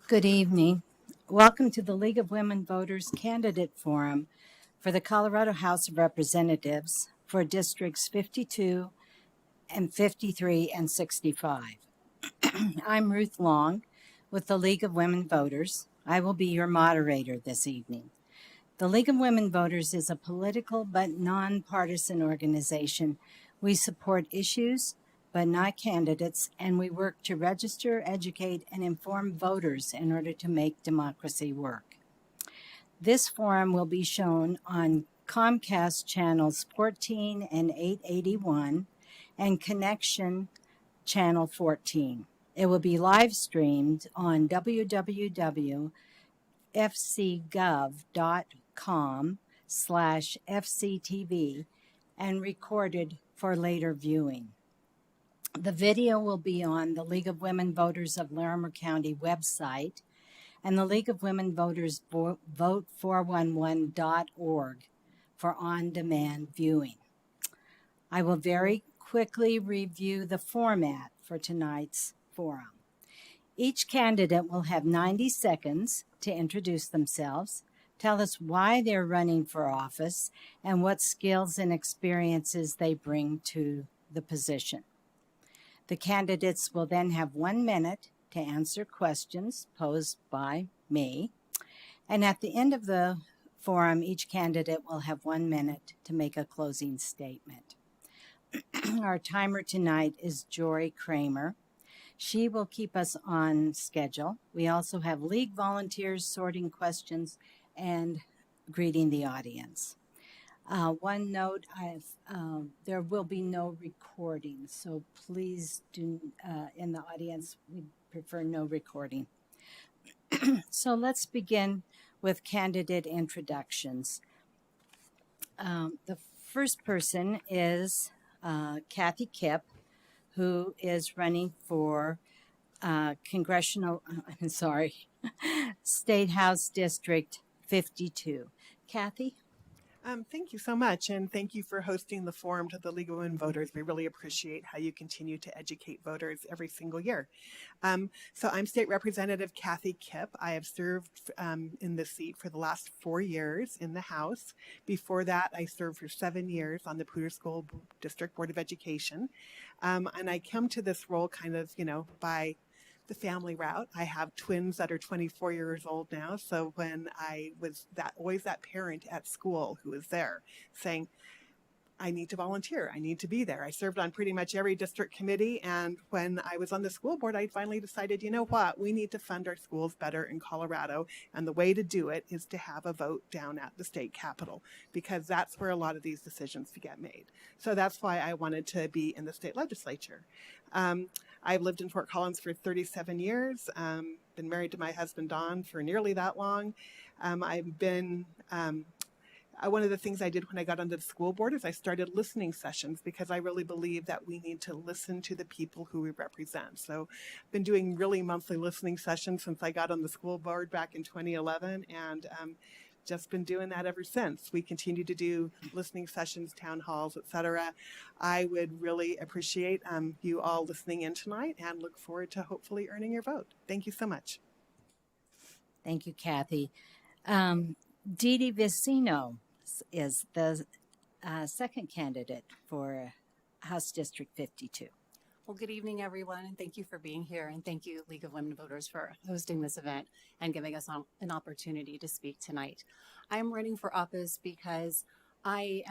Good evening. Welcome to the League of Women Voters Candidate Forum for the Colorado House of Representatives for Districts 52 and 53 and 65. I'm Ruth Long with the League of Women Voters. I will be your moderator this evening. The League of Women Voters is a political but nonpartisan organization. We support issues but not candidates, and we work to register, educate, and inform voters in order to make democracy work. This forum will be shown on Comcast channels 14 and 881 and Connection channel 14. It will be live streamed on www.fcgov.com/FCTV and recorded for later viewing. The video will be on the League of Women Voters of Larimer County website and the League of Women Voters vote411.org for on-demand viewing. I will very quickly review the format for tonight's forum. Each candidate will have 90 seconds to introduce themselves, tell us why they're running for office, and what skills and experiences they bring to the position. The candidates will then have 1 minute to answer questions posed by me. And at the end of the forum, each candidate will have 1 minute to make a closing statement. Our timer tonight is Jory Kramer. She will keep us on schedule. We also have league volunteers sorting questions and greeting the audience. One note, there will be no recording, so please do, in the audience, we prefer no recording. So let's begin with candidate introductions. The first person is Kathy Kipp, who is running for State House District 52. Kathy? Thank you so much, and thank you for hosting the forum to the League of Women Voters. We really appreciate how you continue to educate voters every single year. So I'm State Representative Kathy Kipp. I have served in this seat for the last 4 years in the House. Before that, I served for 7 years on the Poudre School District Board of Education. And I come to this role kind of, by the family route. I have twins that are 24 years old now. So when I was always that parent at school who was there saying, I need to volunteer. I need to be there. I served on pretty much every district committee. And when I was on the school board, I finally decided, you know what, we need to fund our schools better in Colorado. And the way to do it is to have a vote down at the state capitol, because that's where a lot of these decisions get made. So that's why I wanted to be in the state legislature. I've lived in Fort Collins for 37 years, been married to my husband, Don, for nearly that long. One of the things I did when I got onto the school board is I started listening sessions, because I really believe that we need to listen to the people who we represent. So I've been doing really monthly listening sessions since I got on the school board back in 2011, and just been doing that ever since. We continue to do listening sessions, town halls, etc. I would really appreciate you all listening in tonight, and look forward to hopefully earning your vote. Thank you so much. Thank you, Kathy. Dee Dee Vicino is the second candidate for House District 52. Well, good evening, everyone, and thank you for being here. And thank you, League of Women Voters, for hosting this event and giving us an opportunity to speak tonight. I am running for office because I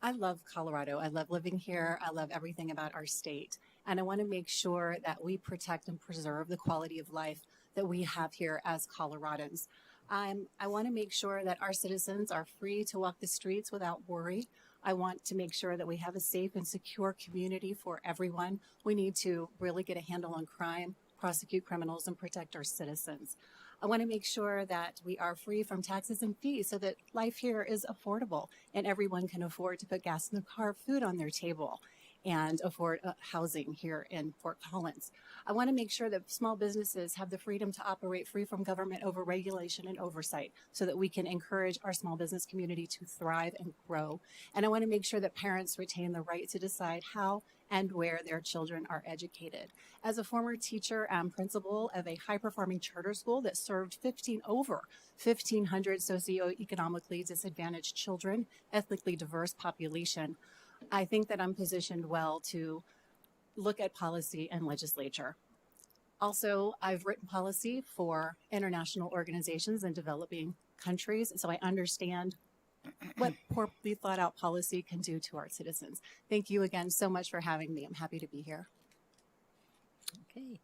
love Colorado. I love living here. I love everything about our state. And I want to make sure that we protect and preserve the quality of life that we have here as Coloradans. I want to make sure that our citizens are free to walk the streets without worry. I want to make sure that we have a safe and secure community for everyone. We need to really get a handle on crime, prosecute criminals, and protect our citizens. I want to make sure that we are free from taxes and fees so that life here is affordable and everyone can afford to put gas in their car, food on their table. and afford housing here in Fort Collins. I want to make sure that small businesses have the freedom to operate free from government overregulation and oversight so that we can encourage our small business community to thrive and grow. And I want to make sure that parents retain the right to decide how and where their children are educated. As a former teacher and principal of a high-performing charter school that served over 1,500 socioeconomically disadvantaged children, ethnically diverse population, I think that I'm positioned well to look at policy and legislature. Also, I've written policy for international organizations in developing countries, so I understand what poorly thought out policy can do to our citizens. Thank you again so much for having me. I'm happy to be here. Okay.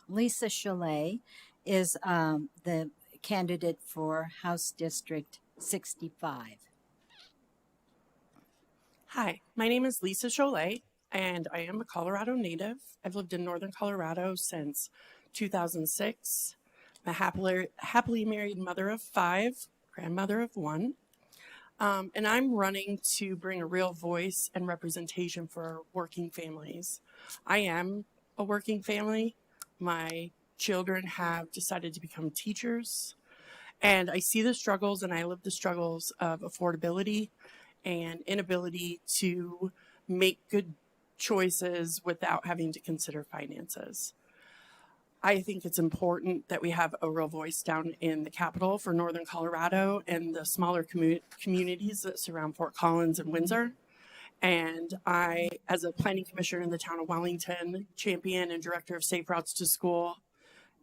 Lisa Chalet is the candidate for House District 65. Hi, my name is Lisa Cholet, and I am a Colorado native. I've lived in northern Colorado since 2006. I'm a happily married mother of 5, grandmother of 1. And I'm running to bring a real voice and representation for working families. I am a working family. My children have decided to become teachers, and I see the struggles and I live the struggles of affordability and inability to make good choices without having to consider finances. I think it's important that we have a real voice down in the capital for Northern Colorado and the smaller communities that surround Fort Collins and Windsor. And I, as a planning commissioner in the town of Wellington, champion and director of Safe Routes to School,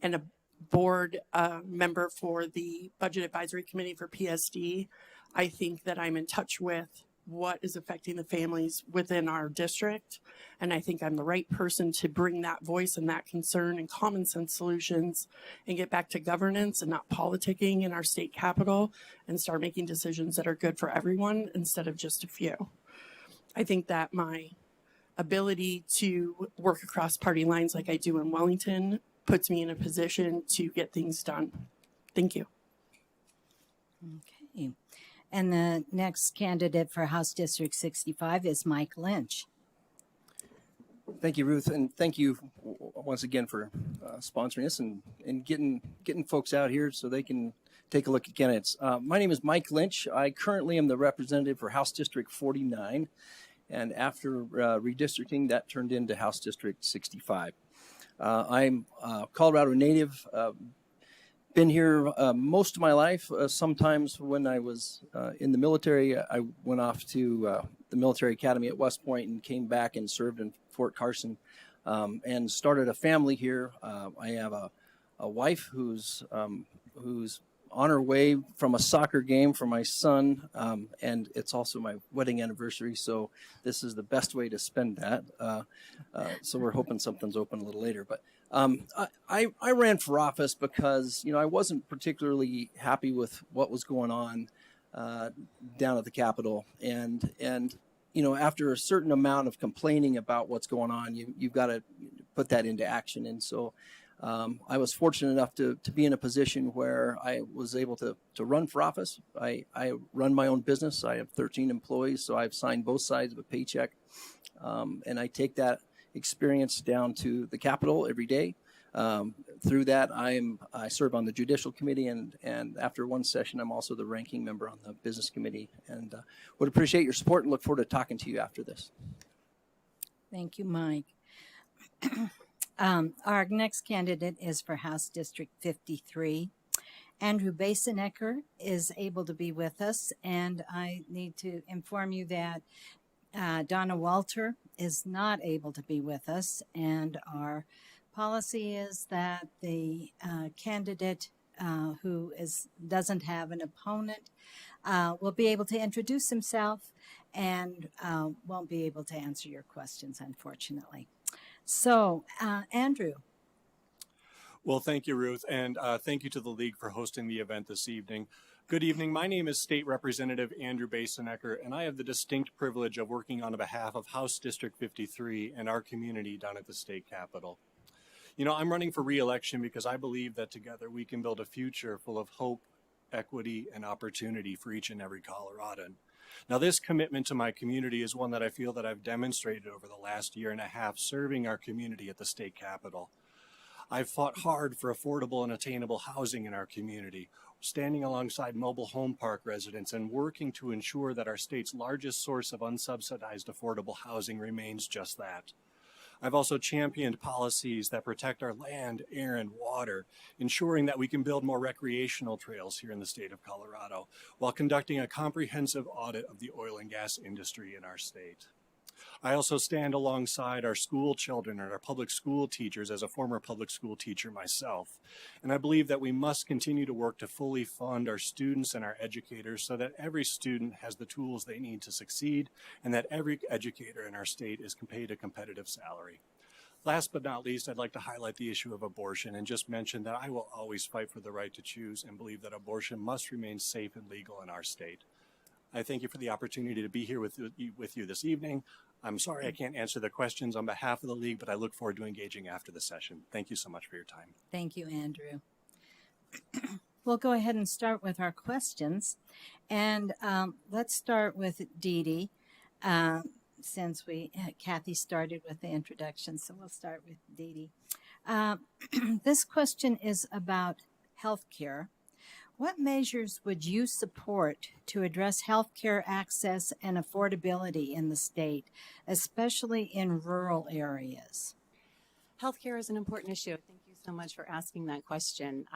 and a board member for the Budget Advisory Committee for PSD, I think that I'm in touch with what is affecting the families within our district. And I think I'm the right person to bring that voice and that concern and common sense solutions and get back to governance and not politicking in our state capital and start making decisions that are good for everyone instead of just a few. I think that my ability to work across party lines like I do in Wellington puts me in a position to get things done. Thank you. Okay. And the next candidate for House District 65 is Mike Lynch. Thank you, Ruth, and thank you once again for sponsoring us and getting folks out here so they can take a look at candidates. My name is Mike Lynch. I currently am the representative for House District 49, and after redistricting, that turned into House District 65. I'm a Colorado native. Been here most of my life. Sometimes when I was in the military, I went off to the military academy at West Point and came back and served in Fort Carson and started a family here. I have a wife who's on her way from a soccer game for my son, and it's also my wedding anniversary, so this is the best way to spend that. So we're hoping something's open a little later. But I ran for office because, I wasn't particularly happy with what was going on down at the Capitol. And after a certain amount of complaining about what's going on, you've got to put that into action. And so I was fortunate enough to be in a position where I was able to run for office. I run my own business. I have 13 employees, so I've signed both sides of a paycheck. And I take that experience down to the Capitol every day. Through that, I serve on the Judicial Committee, and after one session, I'm also the ranking member on the Business Committee. And would appreciate your support and look forward to talking to you after this. Thank you, Mike. Our next candidate is for House District 53. Andrew Basenecker is able to be with us, and I need to inform you that Donna Walter is not able to be with us, and our policy is that the candidate who doesn't have an opponent will be able to introduce himself and won't be able to answer your questions, unfortunately. So, Andrew. Well, thank you, Ruth, and thank you to the League for hosting the event this evening. Good evening. My name is State Representative Andrew Basenecker, and I have the distinct privilege of working on behalf of House District 53 and our community down at the state capitol. I'm running for re-election because I believe that together we can build a future full of hope, equity, and opportunity for each and every Coloradan. Now, this commitment to my community is one that I feel that I've demonstrated over the last year and a half serving our community at the state capitol. I've fought hard for affordable and attainable housing in our community, standing alongside mobile home park residents and working to ensure that our state's largest source of unsubsidized affordable housing remains just that. I've also championed policies that protect our land, air, and water, ensuring that we can build more recreational trails here in the state of Colorado, while conducting a comprehensive audit of the oil and gas industry in our state. I also stand alongside our school children and our public school teachers as a former public school teacher myself. And I believe that we must continue to work to fully fund our students and our educators so that every student has the tools they need to succeed and that every educator in our state is paid a competitive salary. Last but not least, I'd like to highlight the issue of abortion and just mention that I will always fight for the right to choose and believe that abortion must remain safe and legal in our state. I thank you for the opportunity to be here with you this evening. I'm sorry I can't answer the questions on behalf of the league, but I look forward to engaging after the session. Thank you so much for your time. Thank you, Andrew. We'll go ahead and start with our questions. And let's start with Dee Dee, since Kathy started with the introduction, so we'll start with Dee Dee. This question is about healthcare. What measures would you support to address healthcare access and affordability in the state, especially in rural areas? Healthcare is an important issue. Thank you so much for asking that question.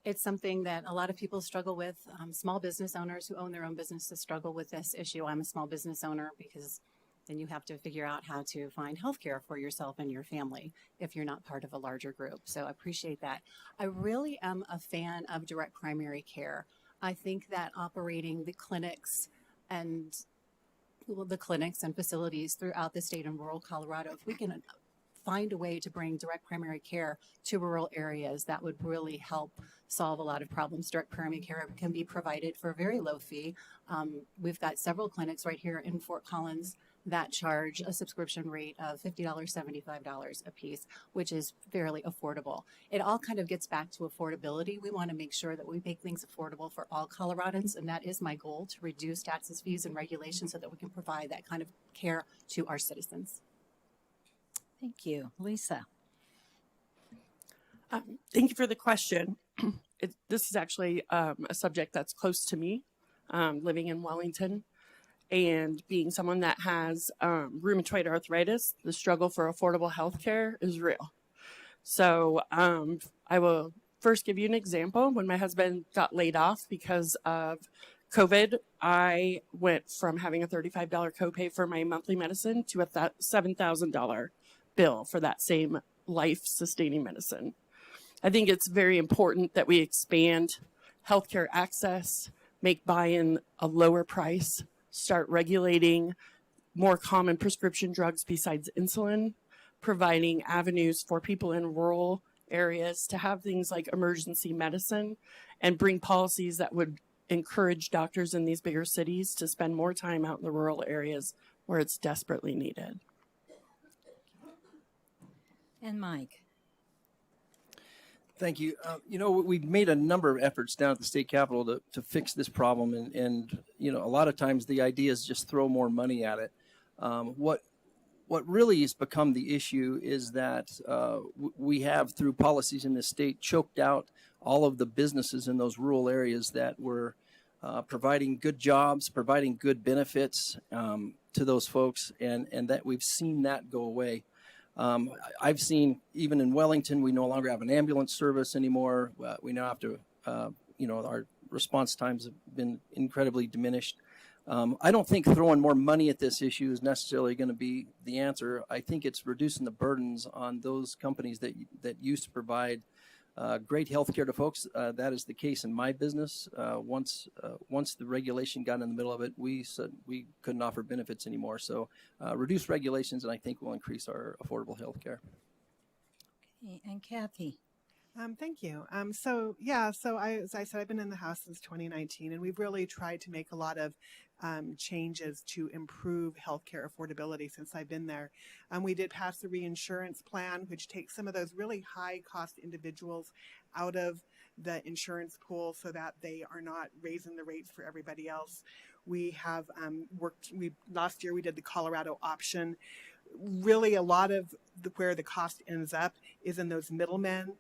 It's something that a lot of people struggle with. Small business owners who own their own businesses struggle with this issue. I'm a small business owner because then you have to figure out how to find healthcare for yourself and your family if you're not part of a larger group. So I appreciate that. I really am a fan of direct primary care. I think that operating the clinics and facilities throughout the state in rural Colorado, if we can find a way to bring direct primary care to rural areas, that would really help solve a lot of problems. Direct primary care can be provided for a very low fee. We've got several clinics right here in Fort Collins that charge a subscription rate of $50, $75 a piece, which is fairly affordable. It all kind of gets back to affordability. We want to make sure that we make things affordable for all Coloradans, and that is my goal, to reduce taxes, fees, and regulations so that we can provide that kind of care to our citizens. Thank you. Lisa. Thank you for the question. This is actually a subject that's close to me, living in Wellington. And being someone that has rheumatoid arthritis, the struggle for affordable health care is real. So I will first give you an example. When my husband got laid off because of COVID, I went from having a $35 copay for my monthly medicine to a $7,000 bill for that same life-sustaining medicine. I think it's very important that we expand healthcare access, make buy-in a lower price, start regulating more common prescription drugs besides insulin, providing avenues for people in rural areas to have things like emergency medicine, and bring policies that would encourage doctors in these bigger cities to spend more time out in the rural areas where it's desperately needed. And Mike. Thank you. We've made a number of efforts down at the state capitol to fix this problem, and a lot of times the idea is just throw more money at it. What really has become the issue is that we have, through policies in the state, choked out all of the businesses in those rural areas that were providing good jobs, providing good benefits to those folks, and that we've seen that go away. I've seen, even in Wellington, we no longer have an ambulance service anymore. We now have to, our response times have been incredibly diminished. I don't think throwing more money at this issue is necessarily going to be the answer. I think it's reducing the burdens on those companies that used to provide great health care to folks. That is the case in my business. Once the regulation got in the middle of it, we said we couldn't offer benefits anymore. So reduce regulations, and I think will increase our affordable health care. Okay, and Kathy. Thank you. As I said, I've been in the House since 2019, and we've really tried to make a lot of changes to improve healthcare affordability since I've been there. We did pass the reinsurance plan, which takes some of those really high-cost individuals out of the insurance pool so that they are not raising the rates for everybody else. We have last year we did the Colorado option. Really, a lot of where the cost ends up is in those middlemen,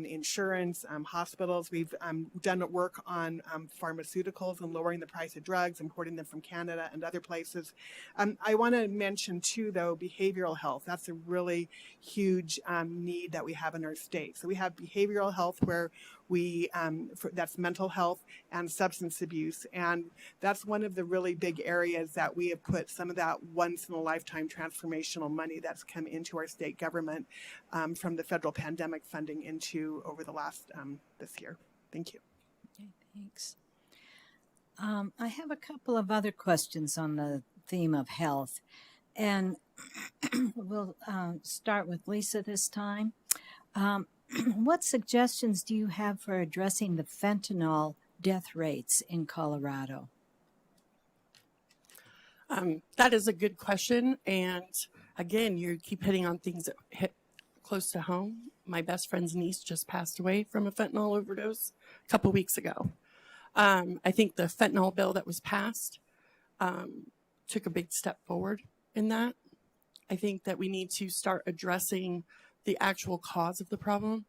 insurance, hospitals. We've done work on pharmaceuticals and lowering the price of drugs, importing them from Canada and other places. I want to mention too, though, behavioral health. That's a really huge need that we have in our state. So we have behavioral health where that's mental health and substance abuse. And that's one of the really big areas that we have put some of that once in a lifetime transformational money that's come into our state government from the federal pandemic funding into over the last this year. Thank you. Okay, thanks. I have a couple of other questions on the theme of health, and we'll start with Lisa this time. What suggestions do you have for addressing the fentanyl death rates in Colorado? That is a good question. And again, you keep hitting on things that hit close to home. My best friend's niece just passed away from a fentanyl overdose a couple weeks ago. I think the fentanyl bill that was passed took a big step forward in that. I think that we need to start addressing the actual cause of the problem,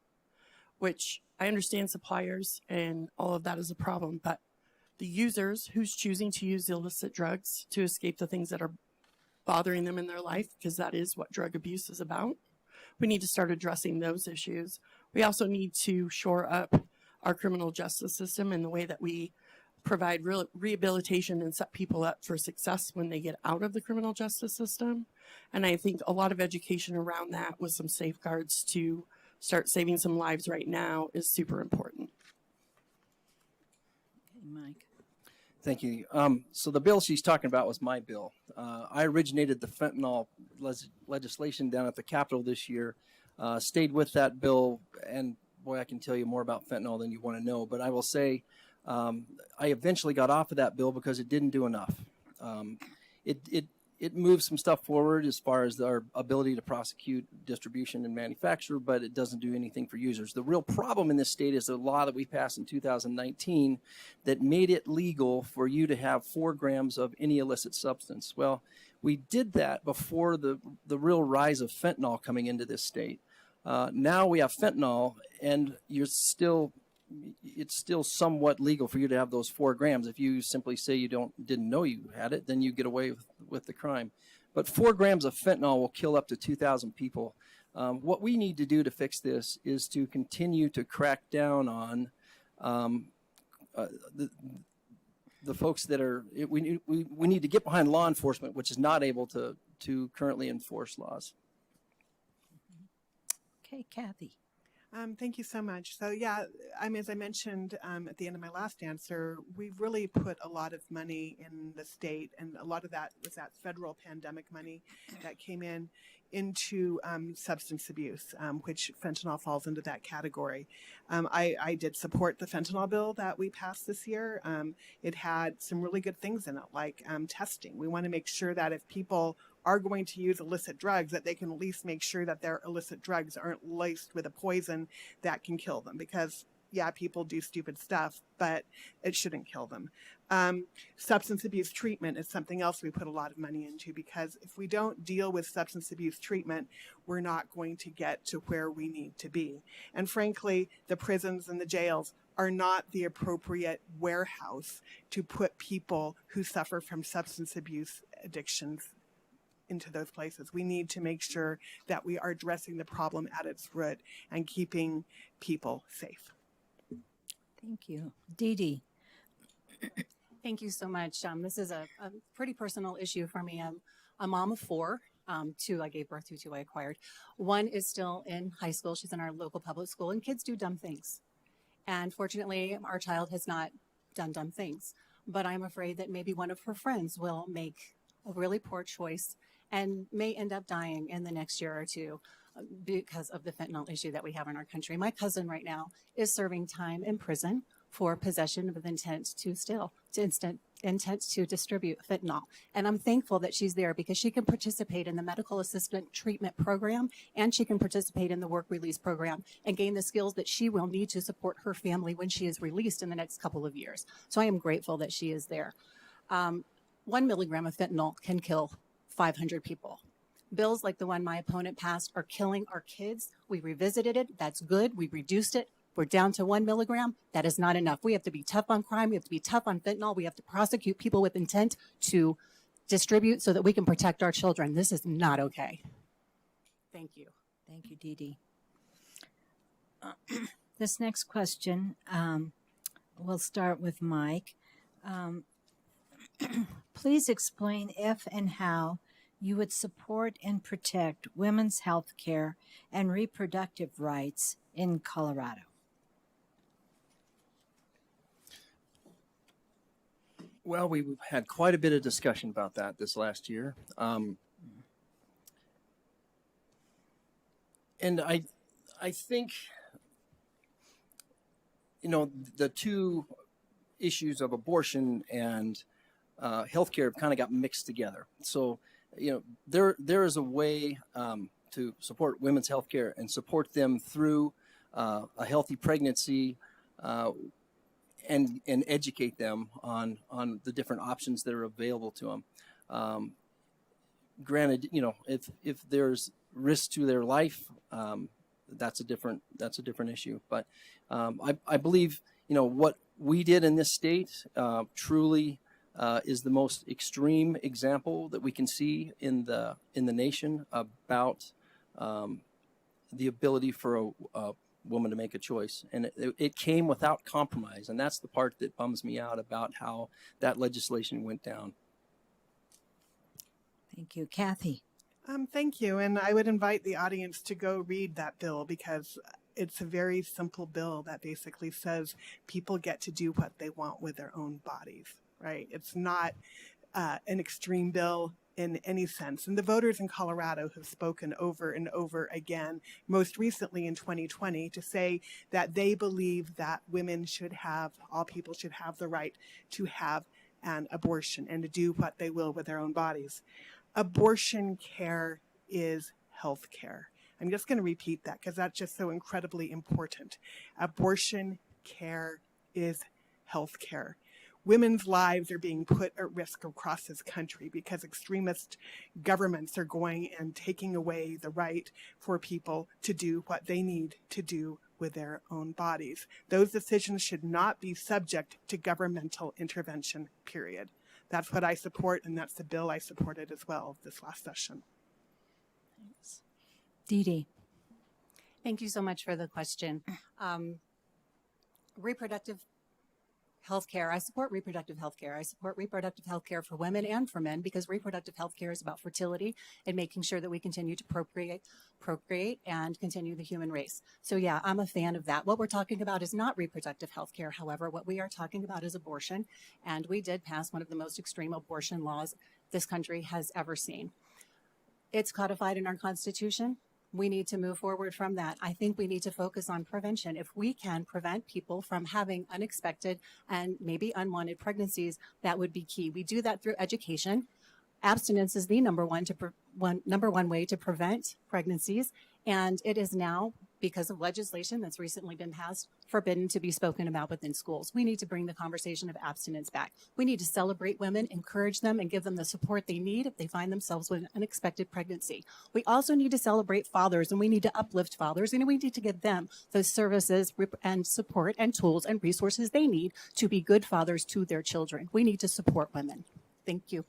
which I understand suppliers and all of that is a problem, but the users who's choosing to use illicit drugs to escape the things that are bothering them in their life, because that is what drug abuse is about. We need to start addressing those issues. We also need to shore up our criminal justice system in the way that we provide rehabilitation and set people up for success when they get out of the criminal justice system. And I think a lot of education around that with some safeguards to start saving some lives right now is super important. Okay, Mike. Thank you. So the bill she's talking about was my bill. I originated the fentanyl legislation down at the Capitol this year, stayed with that bill, and boy, I can tell you more about fentanyl than you want to know, but I will say I eventually got off of that bill because it didn't do enough. It moves some stuff forward as far as our ability to prosecute distribution and manufacture, but it doesn't do anything for users. The real problem in this state is the law that we passed in 2019 that made it legal for you to have 4 grams of any illicit substance. Well, we did that before the real rise of fentanyl coming into this state. Now we have fentanyl, and it's still somewhat legal for you to have those 4 grams. If you simply say you didn't know you had it, then you get away with the crime. But 4 grams of fentanyl will kill up to 2,000 people. What we need to do to fix this is to continue to crack down on the folks that are. We need to get behind law enforcement, which is not able to currently enforce laws. Okay, Kathy. Thank you so much. So yeah, as I mentioned at the end of my last answer, we've really put a lot of money in the state, and a lot of that was that federal pandemic money that came into substance abuse, which fentanyl falls into that category. I did support the fentanyl bill that we passed this year. It had some really good things in it, like testing. We want to make sure that if people are going to use illicit drugs, that they can at least make sure that their illicit drugs aren't laced with a poison that can kill them. Because, yeah, people do stupid stuff, but it shouldn't kill them. Substance abuse treatment is something else we put a lot of money into, because if we don't deal with substance abuse treatment, we're not going to get to where we need to be. And frankly, the prisons and the jails are not the appropriate warehouse to put people who suffer from substance abuse addictions into those places. We need to make sure that we are addressing the problem at its root and keeping people safe. Thank you. Dee Dee. Thank you so much. This is a pretty personal issue for me. I'm a mom of 4. 2 I gave birth to, 2 I acquired. 1 is still in high school. She's in our local public school, and kids do dumb things. And fortunately, our child has not done dumb things. But I'm afraid that maybe one of her friends will make a really poor choice and may end up dying in the next year or 2 because of the fentanyl issue that we have in our country. My cousin right now is serving time in prison for possession with intent to distribute fentanyl. And I'm thankful that she's there because she can participate in the medical assistant treatment program, and she can participate in the work release program and gain the skills that she will need to support her family when she is released in the next couple of years. So I am grateful that she is there. 1 milligram of fentanyl can kill 500 people. Bills like the one my opponent passed are killing our kids. We revisited it. That's good. We reduced it. We're down to 1 milligram. That is not enough. We have to be tough on crime. We have to be tough on fentanyl. We have to prosecute people with intent to distribute so that we can protect our children. This is not okay. Thank you. Thank you, Dee Dee. This next question, we'll start with Mike. Please explain if and how you would support and protect women's health care and reproductive rights in Colorado. Well, we had quite a bit of discussion about that this last year. And I think, you know, the two issues of abortion and healthcare have kind of got mixed together. So, you know, there is a way to support women's healthcare and support them through a healthy pregnancy and educate them on the different options that are available to them. Granted, you know, if there's risk to their life, that's a different issue. But I believe, you know, what we did in this state truly is the most extreme example that we can see in the nation about the ability for a woman to make a choice, and it came without compromise, and that's the part that bums me out about how that legislation went down. Thank you. Kathy. Thank you. And I would invite the audience to go read that bill because it's a very simple bill that basically says people get to do what they want with their own bodies, right? It's not an extreme bill in any sense. And the voters in Colorado have spoken over and over again, most recently in 2020, to say that they believe that women should have, all people should have the right to have an abortion and to do what they will with their own bodies. Abortion care is health care. I'm just going to repeat that because that's just so incredibly important. Abortion care is health care. Women's lives are being put at risk across this country because extremist governments are going and taking away the right for people to do what they need to do with their own bodies. Those decisions should not be subject to governmental intervention, period. That's what I support, and that's the bill I supported as well this last session. Thanks. Dee Dee. Thank you so much for the question. Reproductive health care. I support reproductive health care. I support reproductive health care for women and for men because reproductive health care is about fertility and making sure that we continue to procreate and continue the human race. So yeah, I'm a fan of that. What we're talking about is not reproductive health care. However, what we are talking about is abortion. And we did pass one of the most extreme abortion laws this country has ever seen. It's codified in our Constitution. We need to move forward from that. I think we need to focus on prevention. If we can prevent people from having unexpected and maybe unwanted pregnancies, that would be key. We do that through education. Abstinence is the number one way to prevent pregnancies, and it is now, because of legislation that's recently been passed, forbidden to be spoken about within schools. We need to bring the conversation of abstinence back. We need to celebrate women, encourage them, and give them the support they need if they find themselves with an unexpected pregnancy. We also need to celebrate fathers, and we need to uplift fathers, and we need to give them those services and support and tools and resources they need to be good fathers to their children. We need to support women. Thank you.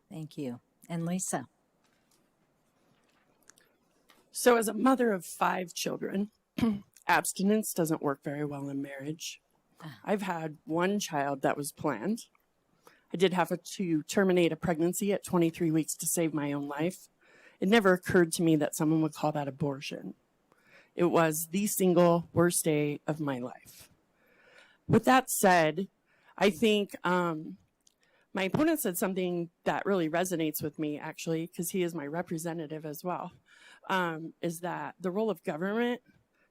Thank you. And Lisa. So as a mother of 5 children, abstinence doesn't work very well in marriage. I've had one child that was planned. I did have to terminate a pregnancy at 23 weeks to save my own life. It never occurred to me that someone would call that abortion. It was the single worst day of my life. With that said, I think my opponent said something that really resonates with me, actually, because he is my representative as well, is that the role of government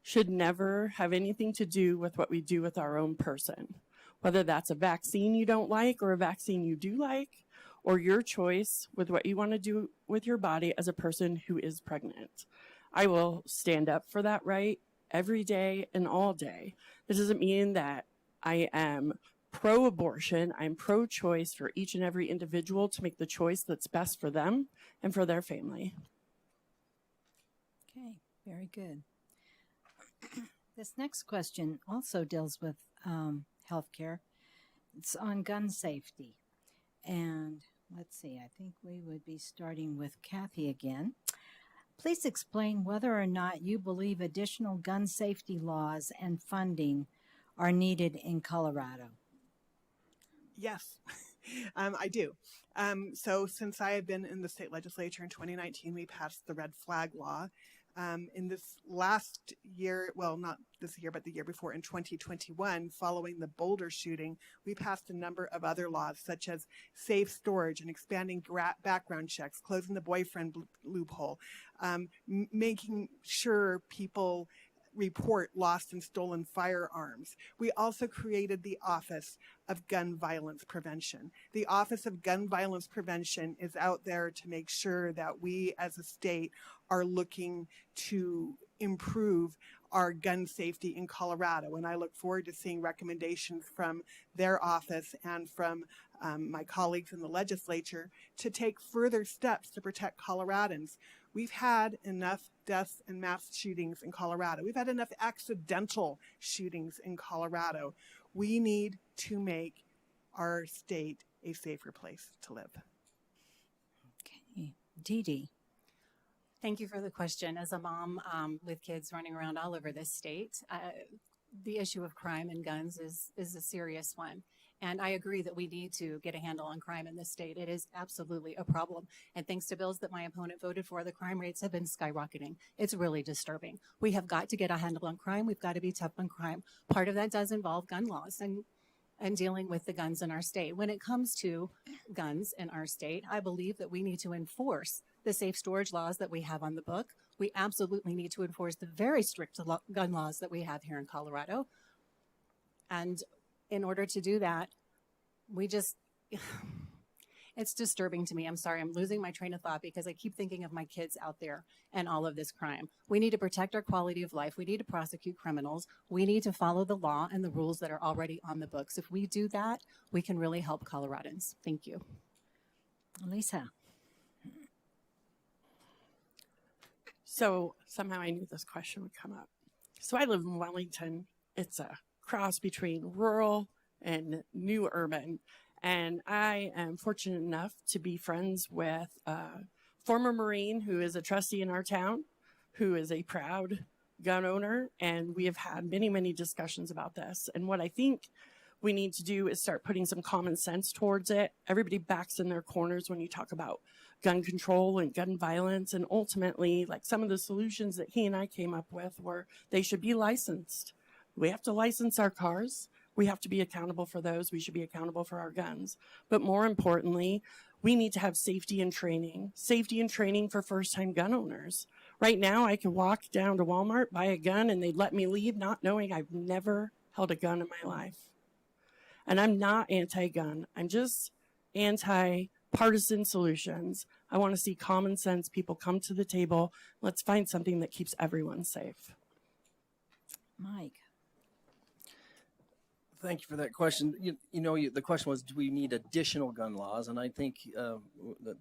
should never have anything to do with what we do with our own person, whether that's a vaccine you don't like or a vaccine you do like, or your choice with what you want to do with your body as a person who is pregnant. I will stand up for that right every day and all day. This doesn't mean that I am pro-abortion. I'm pro-choice for each and every individual to make the choice that's best for them and for their family. Okay, very good. This next question also deals with healthcare. It's on gun safety. And let's see, I think we would be starting with Kathy again. Please explain whether or not you believe additional gun safety laws and funding are needed in Colorado. Yes, I do. So since I have been in the state legislature in 2019, we passed the red flag law. In this last year, well, not this year, but the year before in 2021, following the Boulder shooting, we passed a number of other laws such as safe storage and expanding background checks, closing the boyfriend loophole, making sure people report lost and stolen firearms. We also created the Office of Gun Violence Prevention. The Office of Gun Violence Prevention is out there to make sure that we as a state are looking to improve our gun safety in Colorado. And I look forward to seeing recommendations from their office and from my colleagues in the legislature to take further steps to protect Coloradans. We've had enough deaths and mass shootings in Colorado. We've had enough accidental shootings in Colorado. We need to make our state a safer place to live. Okay, Dee Dee. Thank you for the question. As a mom with kids running around all over this state, the issue of crime and guns is a serious one. And I agree that we need to get a handle on crime in this state. It is absolutely a problem. And thanks to bills that my opponent voted for, the crime rates have been skyrocketing. It's really disturbing. We have got to get a handle on crime. We've got to be tough on crime. Part of that does involve gun laws and dealing with the guns in our state. When it comes to guns in our state, I believe that we need to enforce the safe storage laws that we have on the book. We absolutely need to enforce the very strict gun laws that we have here in Colorado. And in order to do that, it's disturbing to me. I'm sorry, I'm losing my train of thought because I keep thinking of my kids out there and all of this crime. We need to protect our quality of life. We need to prosecute criminals. We need to follow the law and the rules that are already on the books. If we do that, we can really help Coloradans. Thank you. Lisa. So somehow I knew this question would come up. So I live in Wellington. It's a cross between rural and new urban. And I am fortunate enough to be friends with a former Marine who is a trustee in our town, who is a proud gun owner. And we have had many, many discussions about this. And what I think we need to do is start putting some common sense towards it. Everybody backs in their corners when you talk about gun control and gun violence. And ultimately, like some of the solutions that he and I came up with were they should be licensed. We have to license our cars. We have to be accountable for those. We should be accountable for our guns. But more importantly, we need to have safety and training for first-time gun owners. Right now, I can walk down to Walmart, buy a gun, and they'd let me leave not knowing I've never held a gun in my life. And I'm not anti-gun. I'm just anti-partisan solutions. I want to see common sense people come to the table. Let's find something that keeps everyone safe. Mike. Thank you for that question. The question was, do we need additional gun laws? And I think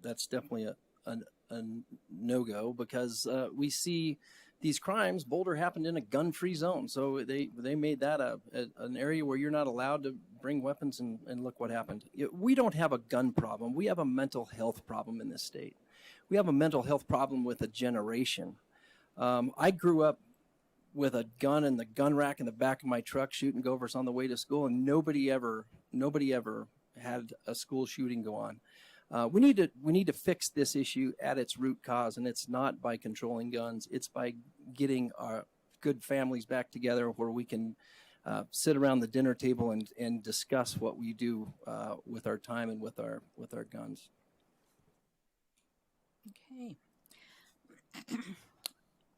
that's definitely a no-go because we see these crimes. Boulder happened in a gun-free zone, so they made that an area where you're not allowed to bring weapons. And look what happened. We don't have a gun problem. We have a mental health problem in this state. We have a mental health problem with a generation. I grew up with a gun in the gun rack in the back of my truck shooting Gophers on the way to school, and nobody ever had a school shooting go on. We need to fix this issue at its root cause, and it's not by controlling guns. It's by getting our good families back together where we can sit around the dinner table and discuss what we do with our time and with our guns. Okay.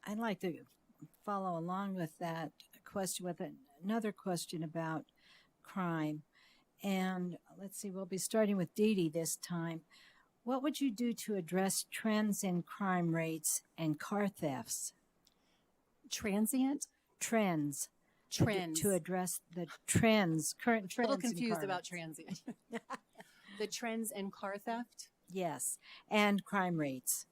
I'd like to follow along with that question with another question about crime. And let's see, we'll be starting with Dee Dee this time. What would you do to address trends in crime rates and car thefts? Transient? Trends. Trends. to address the trends, current A trends. little in confused car about rates. transient. The trends in car theft Yes, and crime rates.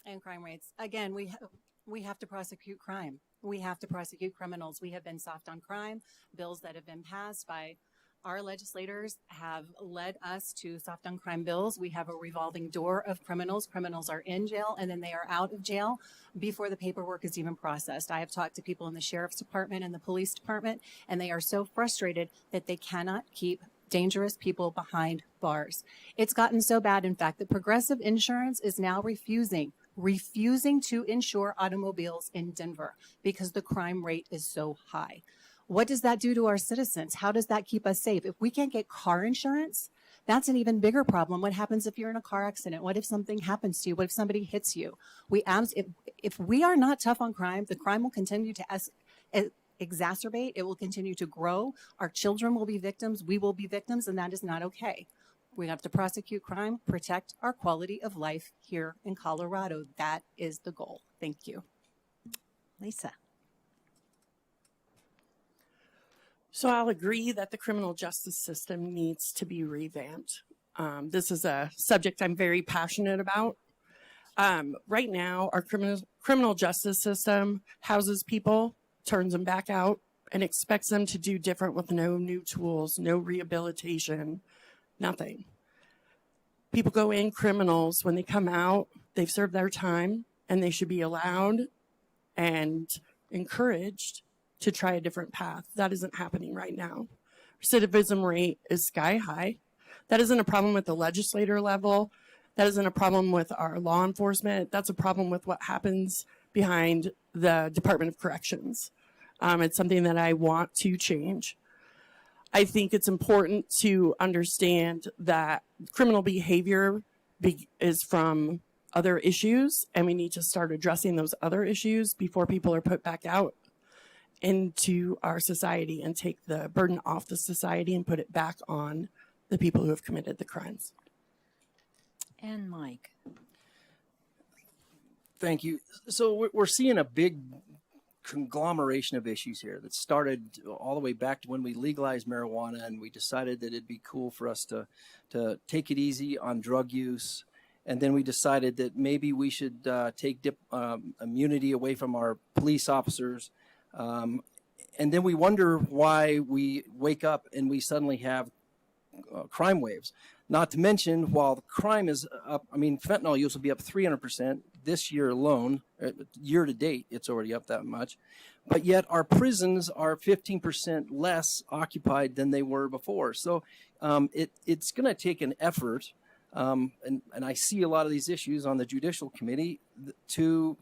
and crime rates. Again, we have to prosecute crime. We have to prosecute criminals. We have been soft on crime. Bills that have been passed by our legislators have led us to soft on crime bills. We have a revolving door of criminals. Criminals are in jail and then they are out of jail before the paperwork is even processed. I have talked to people in the sheriff's department and the police department, and they are so frustrated that they cannot keep dangerous people behind bars. It's gotten so bad, in fact, that Progressive Insurance is now refusing to insure automobiles in Denver because the crime rate is so high. What does that do to our citizens? How does that keep us safe? If we can't get car insurance, that's an even bigger problem. What happens if you're in a car accident? What if something happens to you? What if somebody hits you? If we are not tough on crime, the crime will continue to exacerbate. It will continue to grow. Our children will be victims. We will be victims, and that is not okay. We have to prosecute crime, protect our quality of life here in Colorado. That is the goal. Thank you. Lisa. So I'll agree that the criminal justice system needs to be revamped. This is a subject I'm very passionate about. Right now, our criminal justice system houses people, turns them back out, and expects them to do different with no new tools, no rehabilitation, nothing. People go in criminals. When they come out, they've served their time, and they should be allowed and encouraged to try a different path. That isn't happening right now. Recidivism rate is sky high. That isn't a problem at the legislator level. That isn't a problem with our law enforcement. That's a problem with what happens behind the Department of Corrections. It's something that I want to change. I think it's important to understand that criminal behavior is from other issues, and we need to start addressing those other issues before people are put back out into our society and take the burden off the society and put it back on the people who have committed the crimes. And Mike. Thank you. So we're seeing a big conglomeration of issues here that started all the way back to when we legalized marijuana, and we decided that it'd be cool for us to take it easy on drug use. And then we decided that maybe we should take immunity away from our police officers. And then we wonder why we wake up and we suddenly have crime waves. Not to mention, while the crime is up, I mean, fentanyl use will be up 300% this year alone. Year to date, it's already up that much. But yet our prisons are 15% less occupied than they were before. So it's going to take an effort, and I see a lot of these issues on the Judicial Committee to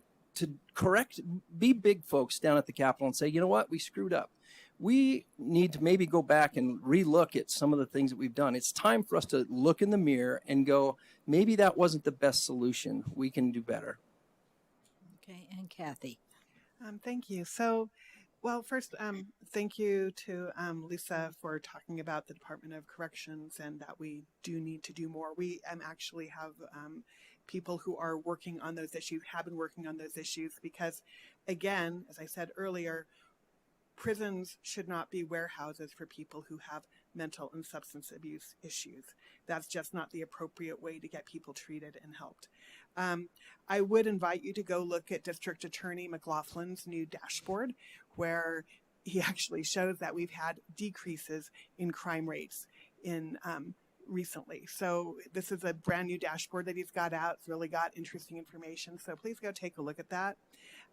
correct, be big folks down at the Capitol and say, you know what, we screwed up. We need to maybe go back and relook at some of the things that we've done. It's time for us to look in the mirror and go, maybe that wasn't the best solution. We can do better. Okay, and Kathy. Thank you. So, well, first, thank you to Lisa for talking about the Department of Corrections and that we do need to do more. We actually have people who are working on those issues, have been working on those issues because, again, as I said earlier, prisons should not be warehouses for people who have mental and substance abuse issues. That's just not the appropriate way to get people treated and helped. I would invite you to go look at District Attorney McLaughlin's new dashboard, where he actually shows that we've had decreases in crime rates in recently. So this is a brand new dashboard that he's got out. It's really got interesting information. So please go take a look at that.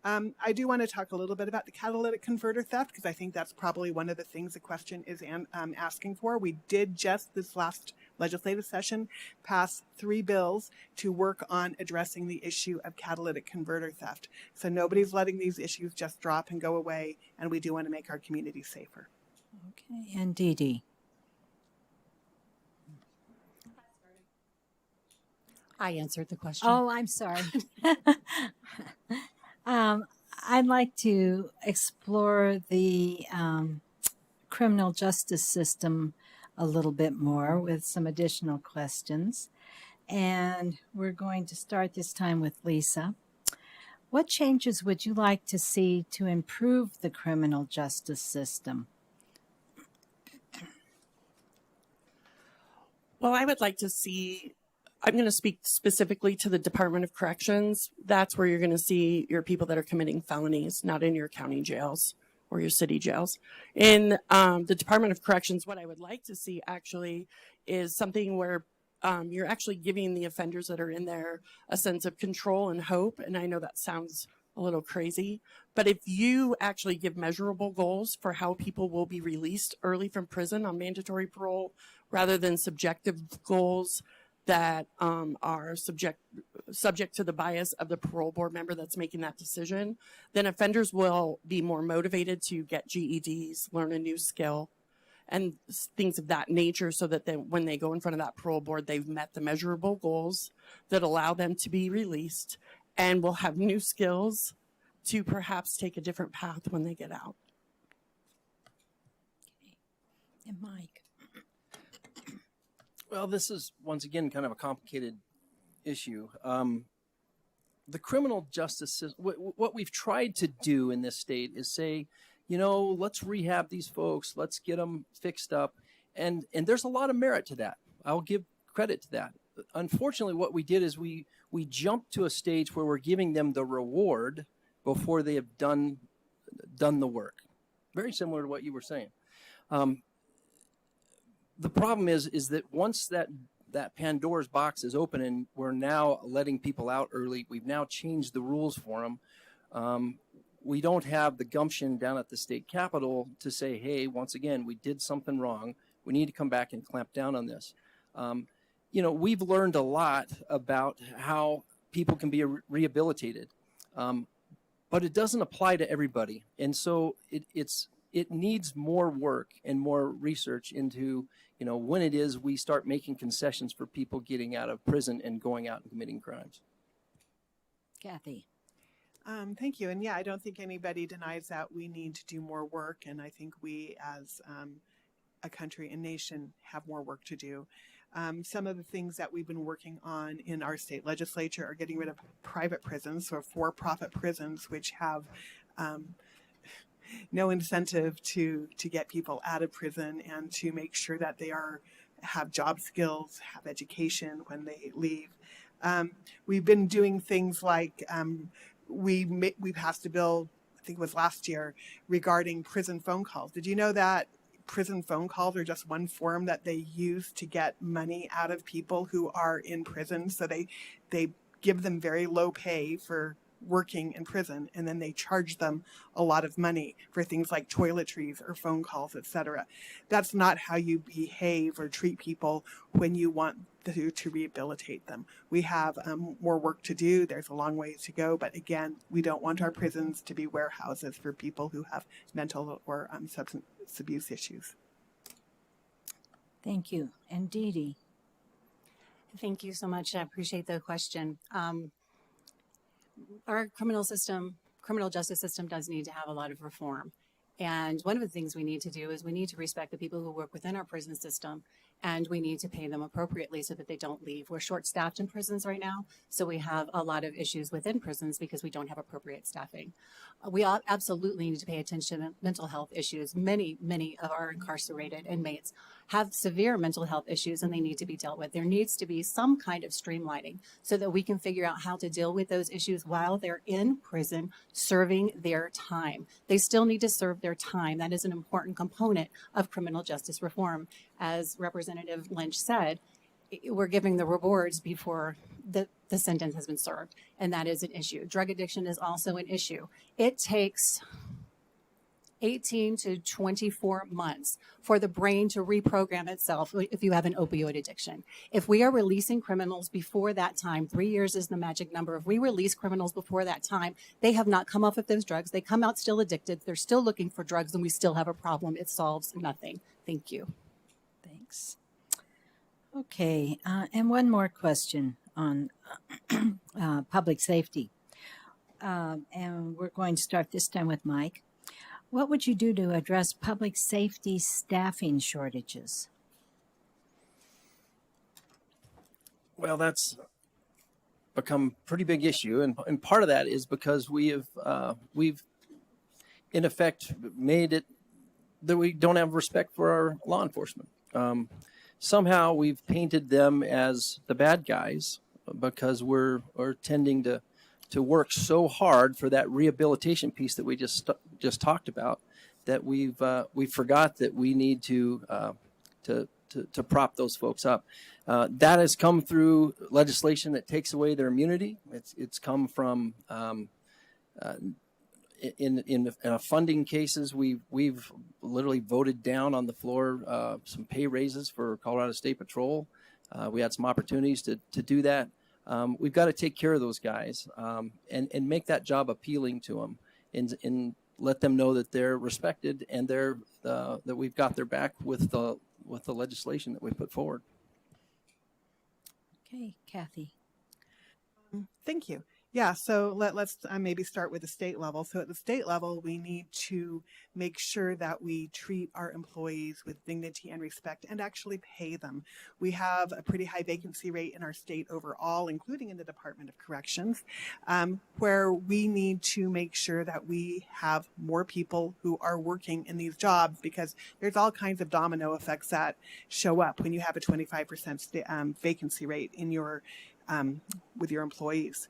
I do want to talk a little bit about the catalytic converter theft because I think that's probably one of the things the question is asking for. We did just this last legislative session pass 3 bills to work on addressing the issue of catalytic converter theft. So nobody's letting these issues just drop and go away, and we do want to make our community safer. Okay, and Dee Dee. I answered the question. Oh, I'm sorry. I'd like to explore the criminal justice system a little bit more with some additional questions. And we're going to start this time with Lisa. What changes would you like to see to improve the criminal justice system? Well, I would like to see, I'm going to speak specifically to the Department of Corrections. That's where you're going to see your people that are committing felonies, not in your county jails or your city jails. In the Department of Corrections, what I would like to see actually is something where you're actually giving the offenders that are in there a sense of control and hope. And I know that sounds a little crazy, but if you actually give measurable goals for how people will be released early from prison on mandatory parole, rather than subjective goals that are subject to the bias of the parole board member that's making that decision, then offenders will be more motivated to get GEDs, learn a new skill, and things of that nature, so that when they go in front of that parole board, they've met the measurable goals that allow them to be released and will have new skills to perhaps take a different path when they get out. And Mike? Well, this is once again kind of a complicated issue. The criminal justice system, what we've tried to do in this state is say, let's rehab these folks, let's get them fixed up, and there's a lot of merit to that. I'll give credit to that. Unfortunately, what we did is we jumped to a stage where we're giving them the reward before they have done the work. Very similar to what you were saying. The problem is that once that Pandora's box is open and we're now letting people out early, we've now changed the rules for them. We don't have the gumption down at the state capitol to say, hey, once again, we did something wrong. We need to come back and clamp down on this. We've learned a lot about how people can be rehabilitated, but it doesn't apply to everybody. And so it needs more work and more research into, when it is we start making concessions for people getting out of prison and going out and committing crimes. Kathy? Thank you. And yeah, I don't think anybody denies that we need to do more work. And I think we as a country and nation have more work to do. Some of the things that we've been working on in our state legislature are getting rid of private prisons, so for-profit prisons, which have no incentive to get people out of prison and to make sure that they have job skills, have education when they leave. We've been doing things like we passed a bill, I think it was last year, regarding prison phone calls. Did you know that prison phone calls are just one form that they use to get money out of people who are in prison? So they give them very low pay for working in prison, and then they charge them a lot of money for things like toiletries or phone calls, etc. That's not how you behave or treat people when you want to rehabilitate them. We have more work to do. There's a long ways to go, but again, we don't want our prisons to be warehouses for people who have mental or substance abuse issues. Thank you. And Dee Dee? Thank you so much. I appreciate the question. Our criminal justice system does need to have a lot of reform. And one of the things we need to do is we need to respect the people who work within our prison system, and we need to pay them appropriately so that they don't leave. We're short-staffed in prisons right now, so we have a lot of issues within prisons because we don't have appropriate staffing. We absolutely need to pay attention to mental health issues. Many of our incarcerated inmates have severe mental health issues, and they need to be dealt with. There needs to be some kind of streamlining so that we can figure out how to deal with those issues while they're in prison serving their time. They still need to serve their time. That is an important component of criminal justice reform. As Representative Lynch said, we're giving the rewards before the sentence has been served, and that is an issue. Drug addiction is also an issue. It takes 18 to 24 months for the brain to reprogram itself if you have an opioid addiction. If we are releasing criminals before that time, 3 years is the magic number. If we release criminals before that time, they have not come off of those drugs. They come out still addicted. They're still looking for drugs, and we still have a problem. It solves nothing. Thank you. Thanks. Okay, and one more question on public safety. And we're going to start this time with Mike. What would you do to address public safety staffing shortages? Well, that's become a pretty big issue, and part of that is because we've in effect made it that we don't have respect for our law enforcement. Somehow we've painted them as the bad guys because we're tending to work so hard for that rehabilitation piece that we just talked about, that we forgot that we need to prop those folks up. That has come through legislation that takes away their immunity. It's come from in funding cases. We've literally voted down on the floor some pay raises for Colorado State Patrol. We had some opportunities to do that. We've got to take care of those guys and make that job appealing to them, and let them know that they're respected and that we've got their back with the legislation that we put forward. Okay, Kathy. Thank you. Yeah, so let's maybe start with the state level. So at the state level, we need to make sure that we treat our employees with dignity and respect and actually pay them. We have a pretty high vacancy rate in our state overall, including in the Department of Corrections, where we need to make sure that we have more people who are working in these jobs, because there's all kinds of domino effects that show up when you have a 25% vacancy rate in your with your employees.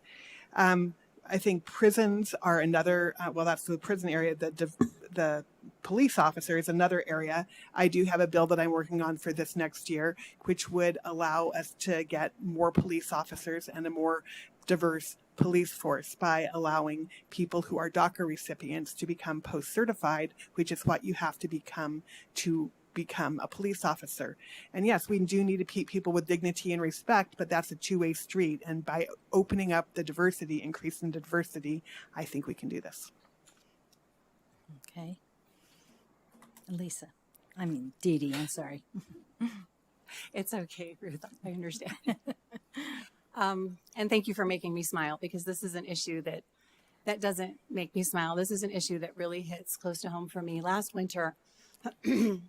I think prisons are another, that's the prison area. The police officer is another area. I do have a bill that I'm working on for this next year, which would allow us to get more police officers and a more diverse police force by allowing people who are DACA recipients to become post-certified, which is what you have to become a police officer. And yes, we do need to keep people with dignity and respect, but that's a two-way street. And by opening up the diversity, increasing the diversity, I think we can do this. Okay. Lisa. I mean, Dee Dee, I'm sorry. It's okay, Ruth. I understand. And thank you for making me smile, because this is an issue that doesn't make me smile. This is an issue that really hits close to home for me. Last winter,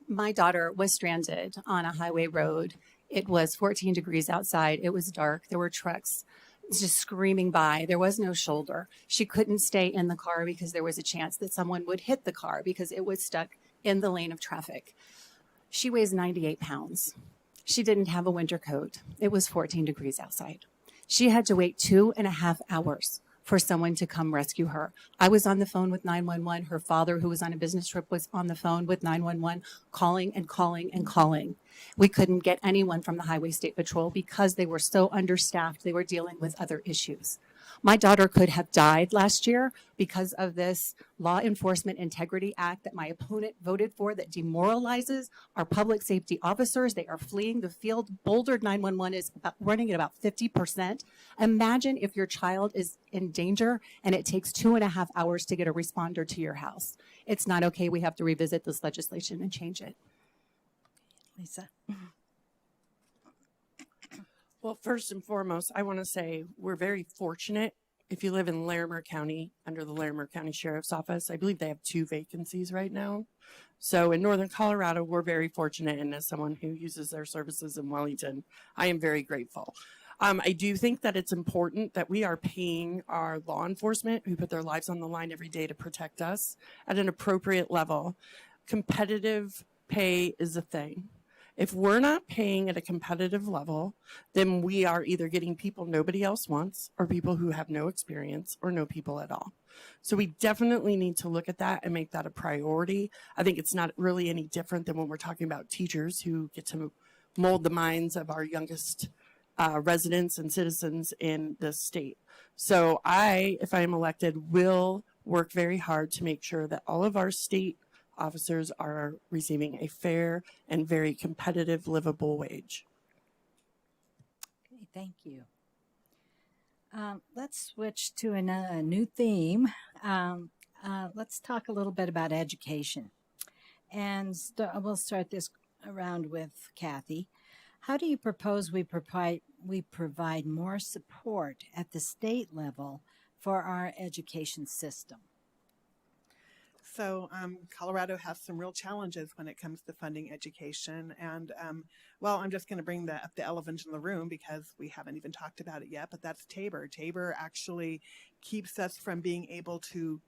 my daughter was stranded on a highway road. It was 14 degrees outside. It was dark. There were trucks just screaming by. There was no shoulder. She couldn't stay in the car because there was a chance that someone would hit the car because it was stuck in the lane of traffic. She weighs 98 pounds. She didn't have a winter coat. It was 14 degrees outside. She had to wait 2.5 hours for someone to come rescue her. I was on the phone with 911. Her father, who was on a business trip, was on the phone with 911, calling and calling and calling. We couldn't get anyone from the Highway State Patrol because they were so understaffed. They were dealing with other issues. My daughter could have died last year because of this Law Enforcement Integrity Act that my opponent voted for, that demoralizes our public safety officers. They are fleeing the field. Boulder 911 is running at about 50%. Imagine if your child is in danger and it takes 2.5 hours to get a responder to your house. It's not okay. We have to revisit this legislation and change it. Lisa. Well, first and foremost, I want to say we're very fortunate. If you live in Larimer County, under the Larimer County Sheriff's Office, I believe they have 2 vacancies right now. So in Northern Colorado, we're very fortunate. And as someone who uses their services in Wellington, I am very grateful. I do think that it's important that we are paying our law enforcement, who put their lives on the line every day to protect us, at an appropriate level. Competitive pay is a thing. If we're not paying at a competitive level, then we are either getting people nobody else wants, or people who have no experience, or no people at all. So we definitely need to look at that and make that a priority. I think it's not really any different than when we're talking about teachers who get to mold the minds of our youngest residents and citizens in the state. So if I am elected, will work very hard to make sure that all of our state officers are receiving a fair and very competitive, livable wage. Okay, thank you. Let's switch to a new theme. Let's talk a little bit about education. And we'll start this around with Kathy. How do you propose we provide more support at the state level for our education system? So Colorado has some real challenges when it comes to funding education. And well, I'm just going to bring up the elephant in the room because we haven't even talked about it yet, but that's Tabor. Tabor actually keeps us from being able to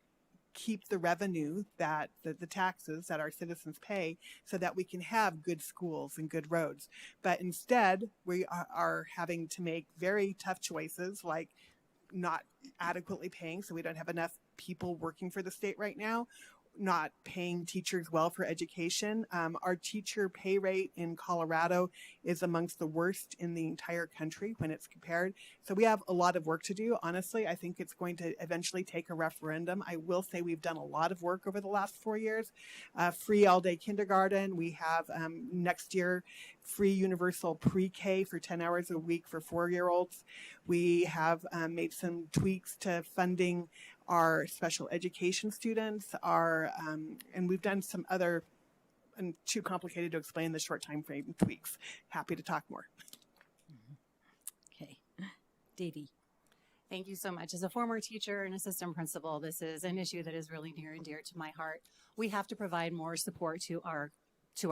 keep the revenue that the taxes that our citizens pay so that we can have good schools and good roads. But instead, we are having to make very tough choices like not adequately paying, so we don't have enough people working for the state right now, not paying teachers well for education. Our teacher pay rate in Colorado is amongst the worst in the entire country when it's compared. So we have a lot of work to do. Honestly, I think it's going to eventually take a referendum. I will say we've done a lot of work over the last 4 years. Free all-day kindergarten. We have next year free universal pre-K for 10 hours a week for 4-year-olds. We have made some tweaks to funding our special education students, and we've done some other, and too complicated to explain the short time frame tweaks. Happy to talk more. Okay. Dee Dee. Thank you so much. As a former teacher and assistant principal, this is an issue that is really near and dear to my heart. We have to provide more support to our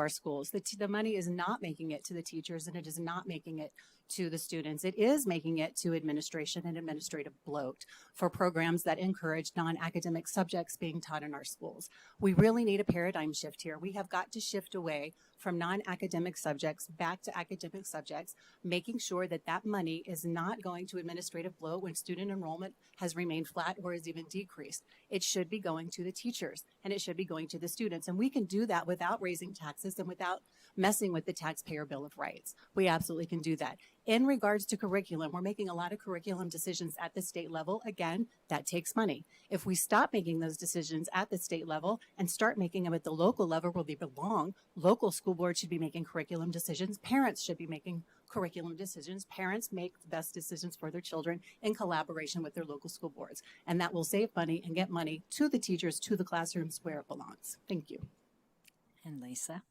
schools. The money is not making it to the teachers, and it is not making it to the students. It is making it to administration and administrative bloat for programs that encourage non-academic subjects being taught in our schools. We really need a paradigm shift here. We have got to shift away from non-academic subjects back to academic subjects, making sure that that money is not going to administrative bloat when student enrollment has remained flat or has even decreased. It should be going to the teachers, and it should be going to the students. And we can do that without raising taxes and without messing with the Taxpayer Bill of Rights. We absolutely can do that. In regards to curriculum, we're making a lot of curriculum decisions at the state level. Again, that takes money. If we stop making those decisions at the state level and start making them at the local level where they belong, local school boards should be making curriculum decisions. Parents should be making curriculum decisions. Parents make the best decisions for their children in collaboration with their local school boards. And that will save money and get money to the teachers, to the classrooms where it belongs. Thank you. And Lisa.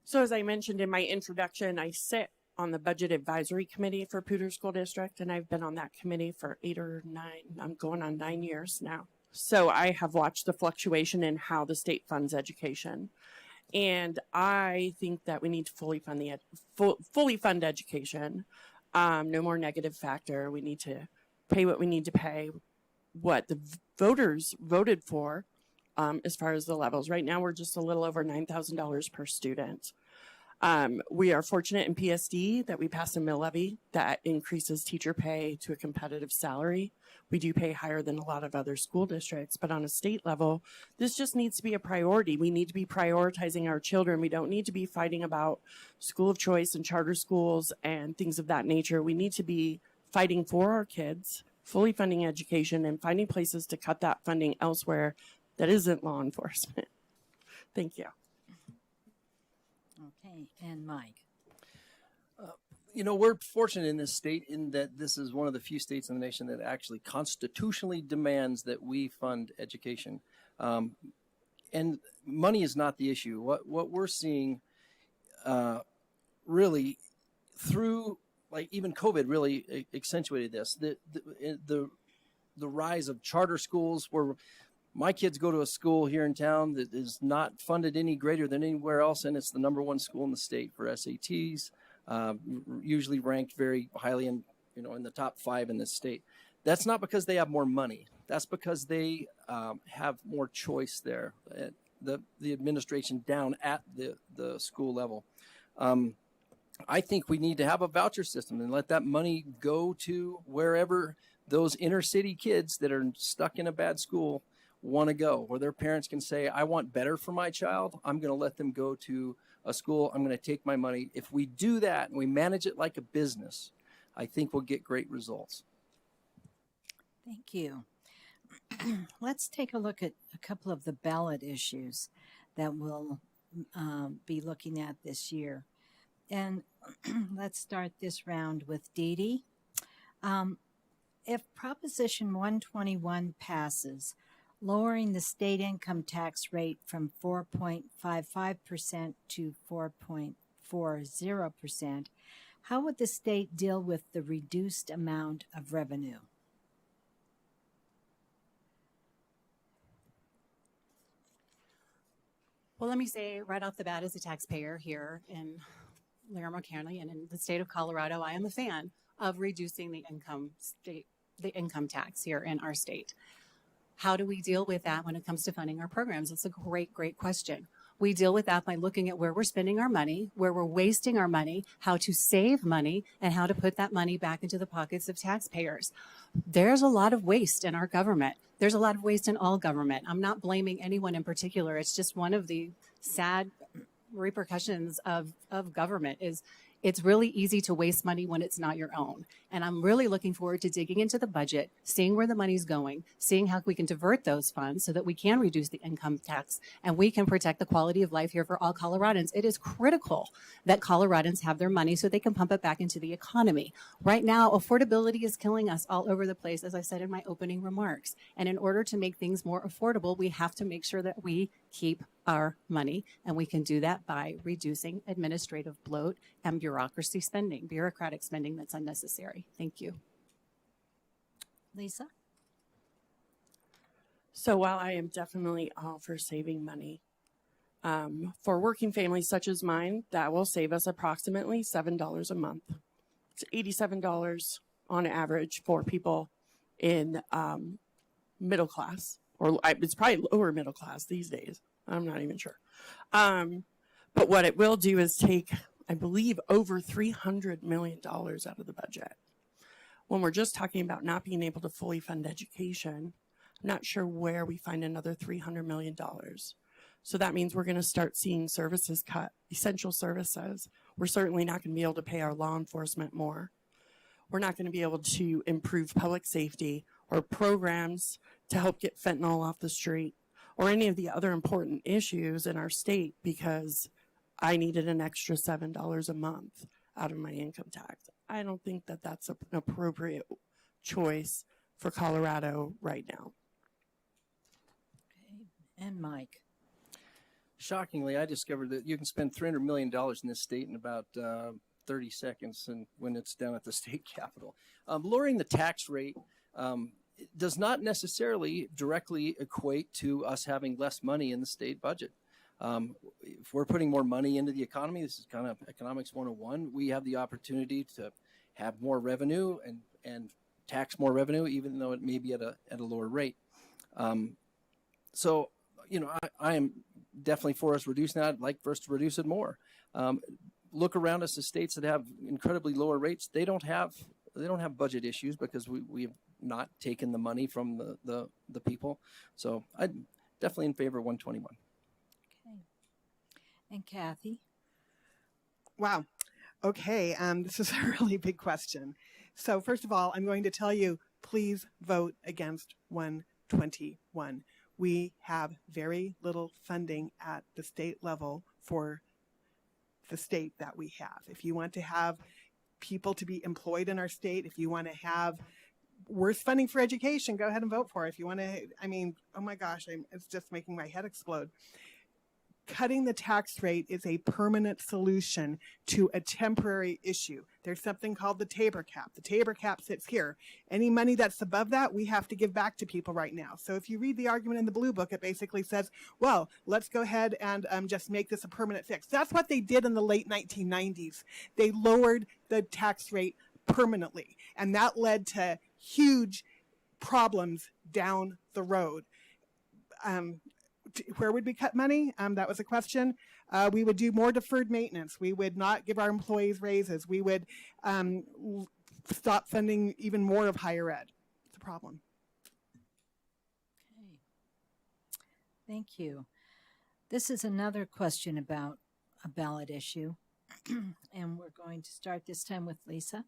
So as I mentioned in my introduction, I sit on the Budget Advisory Committee for Poudre School District, and I've been on that committee for 8 or 9, I'm going on 9 years now. So I have watched the fluctuation in how the state funds education. And I think that we need to fully fund education. No more negative factor. We need to pay what we need to pay, what the voters voted for. As far as the levels. Right now, we're just a little over $9,000 per student. We are fortunate in PSD that we passed a mill levy that increases teacher pay to a competitive salary. We do pay higher than a lot of other school districts, but on a state level, this just needs to be a priority. We need to be prioritizing our children. We don't need to be fighting about school of choice and charter schools and things of that nature. We need to be fighting for our kids, fully funding education, and finding places to cut that funding elsewhere that isn't law enforcement. Thank you. Okay. And Mike. You know, we're fortunate in this state in that this is one of the few states in the nation that actually constitutionally demands that we fund education. And money is not the issue. What we're seeing really through, like, even COVID really accentuated this. The rise of charter schools where my kids go to a school here in town that is not funded any greater than anywhere else, and it's the #1 school in the state for SATs, usually ranked very highly in the top 5 in the state. That's not because they have more money. That's because they have more choice there. The administration down at the school level. I think we need to have a voucher system and let that money go to wherever those inner city kids that are stuck in a bad school want to go, where their parents can say, I want better for my child. I'm going to let them go to a school. I'm going to take my money. If we do that and we manage it like a business, I think we'll get great results. Thank you. Let's take a look at a couple of the ballot issues that we'll be looking at this year. And let's start this round with Dee Dee. If Proposition 121 passes, lowering the state income tax rate from 4.55% to 4.40%, how would the state deal with the reduced amount of revenue? Well, let me say right off the bat, as a taxpayer here in Larimer County and in the state of Colorado, I am a fan of reducing the income tax here in our state. How do we deal with that when it comes to funding our programs? It's a great, great question. We deal with that by looking at where we're spending our money, where we're wasting our money, how to save money, and how to put that money back into the pockets of taxpayers. There's a lot of waste in our government. There's a lot of waste in all government. I'm not blaming anyone in particular. It's just one of the sad repercussions of government is it's really easy to waste money when it's not your own. And I'm really looking forward to digging into the budget, seeing where the money's going, seeing how we can divert those funds so that we can reduce the income tax and we can protect the quality of life here for all Coloradans. It is critical that Coloradans have their money so they can pump it back into the economy. Right now, affordability is killing us all over the place, as I said in my opening remarks. And in order to make things more affordable, we have to make sure that we keep our money, and we can do that by reducing administrative bloat and bureaucratic spending that's unnecessary. Thank you. Lisa? So while I am definitely all for saving money, for working families such as mine, that will save us approximately $7 a month. It's $87 on average for people in middle class, or it's probably lower middle class these days. I'm not even sure. But what it will do is take, I believe, over $300 million out of the budget. When we're just talking about not being able to fully fund education, I'm not sure where we find another $300 million. So that means we're going to start seeing services cut, essential services. We're certainly not going to be able to pay our law enforcement more. We're not going to be able to improve public safety or programs to help get fentanyl off the street, or any of the other important issues in our state because I needed an extra $7 a month out of my income tax. I don't think that that's an appropriate choice for Colorado right now. Okay. And Mike? Shockingly, I discovered that you can spend $300 million in this state in about 30 seconds and when it's down at the state capitol. Lowering the tax rate does not necessarily directly equate to us having less money in the state budget. If we're putting more money into the economy, this is kind of economics 101, we have the opportunity to have more revenue and tax more revenue, even though it may be at a lower rate. So, you know, I am definitely for us reducing that. I'd like for us to reduce it more. Look around us, the states that have incredibly lower rates, they don't have budget issues because we have not taken the money from the people. So I'm definitely in favor of 121. Okay. And Kathy? Wow. Okay. This is a really big question. So first of all, I'm going to tell you, please vote against 121. We have very little funding at the state level for the state that we have. If you want to have people to be employed in our state, if you want to have worse funding for education, go ahead and vote for it. If you want to, I mean, oh my gosh, it's just making my head explode. Cutting the tax rate is a permanent solution to a temporary issue. There's something called the Tabor cap. The Tabor cap sits here. Any money that's above that, we have to give back to people right now. So if you read the argument in the Blue Book, it basically says, well, let's go ahead and just make this a permanent fix. That's what they did in the late 1990s. They lowered the tax rate permanently, and that led to huge problems down the road. Where would we cut money? That was a question. We would do more deferred maintenance. We would not give our employees raises. We would stop funding even more of higher ed. It's a problem. Okay. Thank you. This is another question about a ballot issue, and we're going to start this time with Lisa.